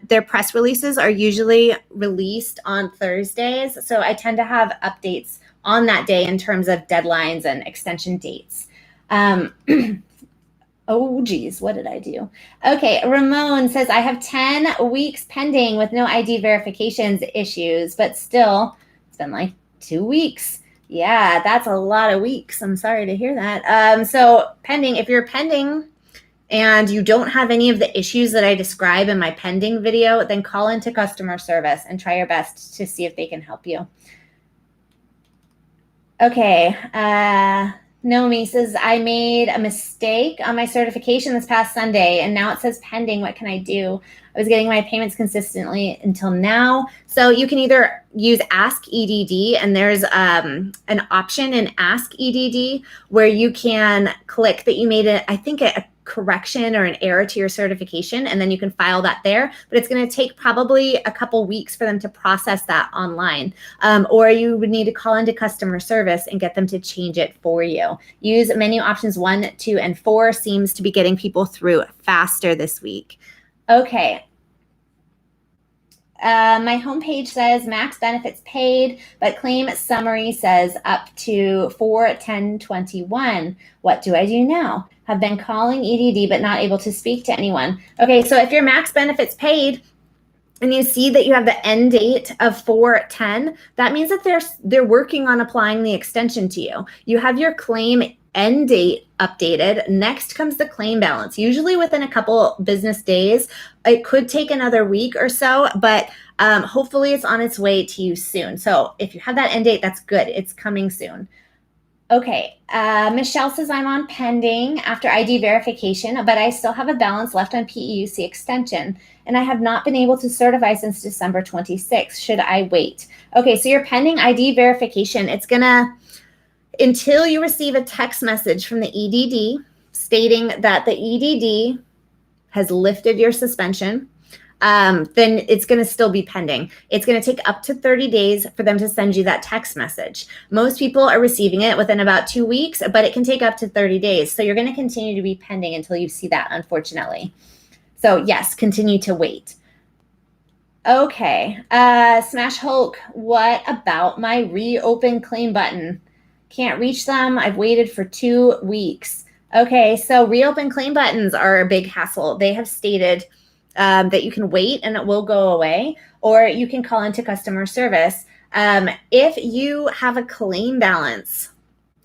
Their press releases are usually released on Thursdays, so I tend to have updates on that day in terms of deadlines and extension dates. Oh, geez, what did I do? Okay, Ramon says, I have 10 weeks pending with no ID verifications issues, but still, it's been like 2 weeks. Yeah, that's a lot of weeks. I'm sorry to hear that. So pending, if you're pending and you don't have any of the issues that I describe in my pending video, then call into customer service and try your best to see if they can help you. Okay, Nomi says, I made a mistake on my certification this past Sunday, and now it says pending. What can I do? I was getting my payments consistently until now. So you can either use Ask EDD, and there's an option in Ask EDD where you can click that you made it, I think, a correction or an error to your certification, and then you can file that there. But it's going to take probably a couple weeks for them to process that online. Or you would need to call into customer service and get them to change it for you. Use menu options 1, 2, and 4 seems to be getting people through faster this week. Okay. My homepage says max benefits paid, but claim summary says up to 4/10/21. What do I do now? Have been calling EDD but not able to speak to anyone. Okay, so if your max benefits paid and you see that you have the end date of 4/10, that means that they're working on applying the extension to you. You have your claim end date updated. Next comes the claim balance, usually within a couple business days. It could take another week or so, but hopefully it's on its way to you soon. So if you have that end date, that's good. It's coming soon. Okay, Michelle says I'm on pending after ID verification, but I still have a balance left on PEUC extension, and I have not been able to certify since December 26th. Should I wait? Okay, so you're pending ID verification. It's gonna, until you receive a text message from the EDD stating that the EDD has lifted your suspension, then it's going to still be pending. It's going to take up to 30 days for them to send you that text message. Most people are receiving it within about 2 weeks, but it can take up to 30 days. So you're going to continue to be pending until you see that, unfortunately. So yes, continue to wait. Okay, Smash Hulk, what about my reopen claim button? Can't reach them. I've waited for 2 weeks. Okay, so reopen claim buttons are a big hassle. They have stated that you can wait and it will go away, or you can call into customer service. If you have a claim balance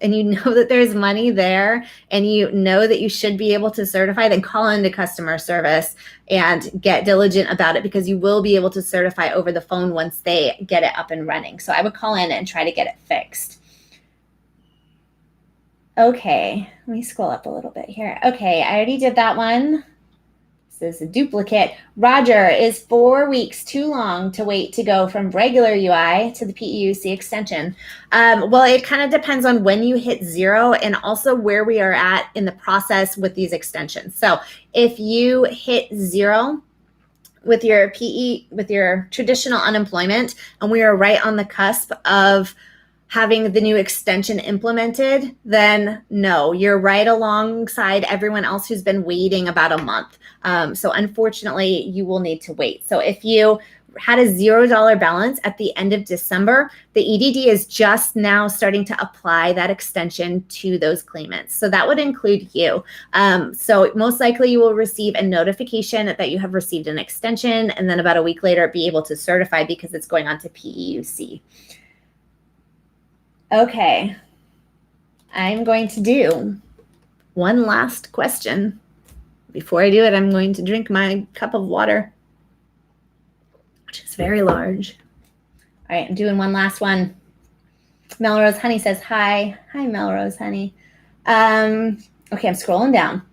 and you know that there's money there and you know that you should be able to certify, then call into customer service and get diligent about it, because you will be able to certify over the phone once they get it up and running. So I would call in and try to get it fixed. Okay, let me scroll up a little bit here. Okay, I already did that one. This is a duplicate. Roger, is 4 weeks too long to wait to go from regular UI to the PEUC extension? Well, it kind of depends on when you hit 0 and also where we are at in the process with these extensions. So if you hit 0 with your with your traditional unemployment, and we are right on the cusp of having the new extension implemented, then no, you're right alongside everyone else who's been waiting about a month. So unfortunately, you will need to wait. So if you had a $0 balance at the end of December, the EDD is just now starting to apply that extension to those claimants. So that would include you. So most likely you will receive a notification that you have received an extension, and then about a week later be able to certify because it's going on to PEUC. Okay, I'm going to do one last question. Before I do it, I'm going to drink my cup of water, which is very large. All right, I'm doing one last one. Melrose Honey says, hi. Hi, Melrose Honey. Okay, I'm scrolling down.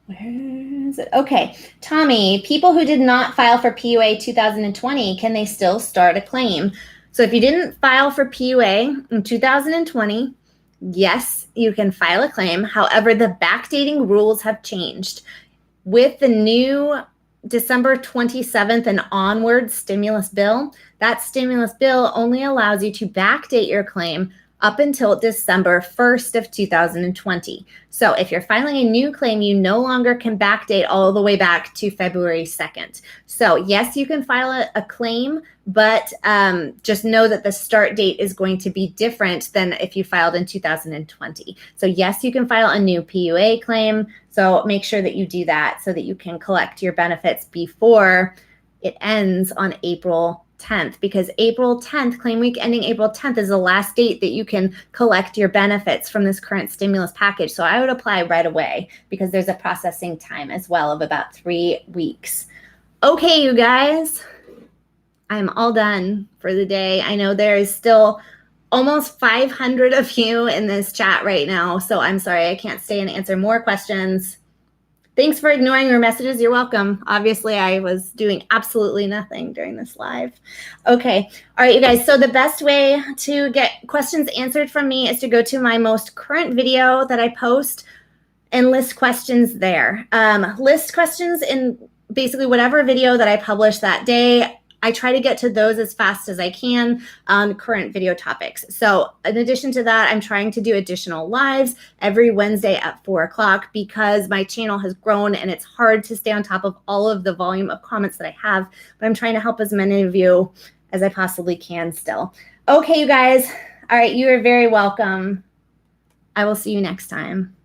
Where is it? Okay, Tommy, people who did not file for PUA 2020, can they still start a claim? So if you didn't file for PUA in 2020, yes, you can file a claim. However, the backdating rules have changed. With the new December 27th and onward stimulus bill, that stimulus bill only allows you to backdate your claim up until December 1st of 2020. So if you're filing a new claim, you no longer can backdate all the way back to February 2nd. So yes, you can file a claim, but just know that the start date is going to be different than if you filed in 2020. So yes, you can file a new PUA claim. So make sure that you do that so that you can collect your benefits before it ends on April 10th, because April 10th, claim week ending April 10th, is the last date that you can collect your benefits from this current stimulus package. So I would apply right away, because there's a processing time as well of about 3 weeks. Okay, you guys, I'm all done for the day. I know there is still almost 500 of you in this chat right now, so I'm sorry I can't stay and answer more questions. Thanks for ignoring your messages. You're welcome. Obviously, I was doing absolutely nothing during this live. Okay. All right, you guys. So the best way to get questions answered from me is to go to my most current video that I post and list questions there. List questions in basically whatever video that I publish that day. I try to get to those as fast as I can on current video topics. So in addition to that, I'm trying to do additional lives every Wednesday at 4 o'clock because my channel has grown and it's hard to stay on top of all of the volume of comments that I have, but I'm trying to help as many of you as I possibly can still. Okay, you guys. All right, you are very welcome. I will see you next time.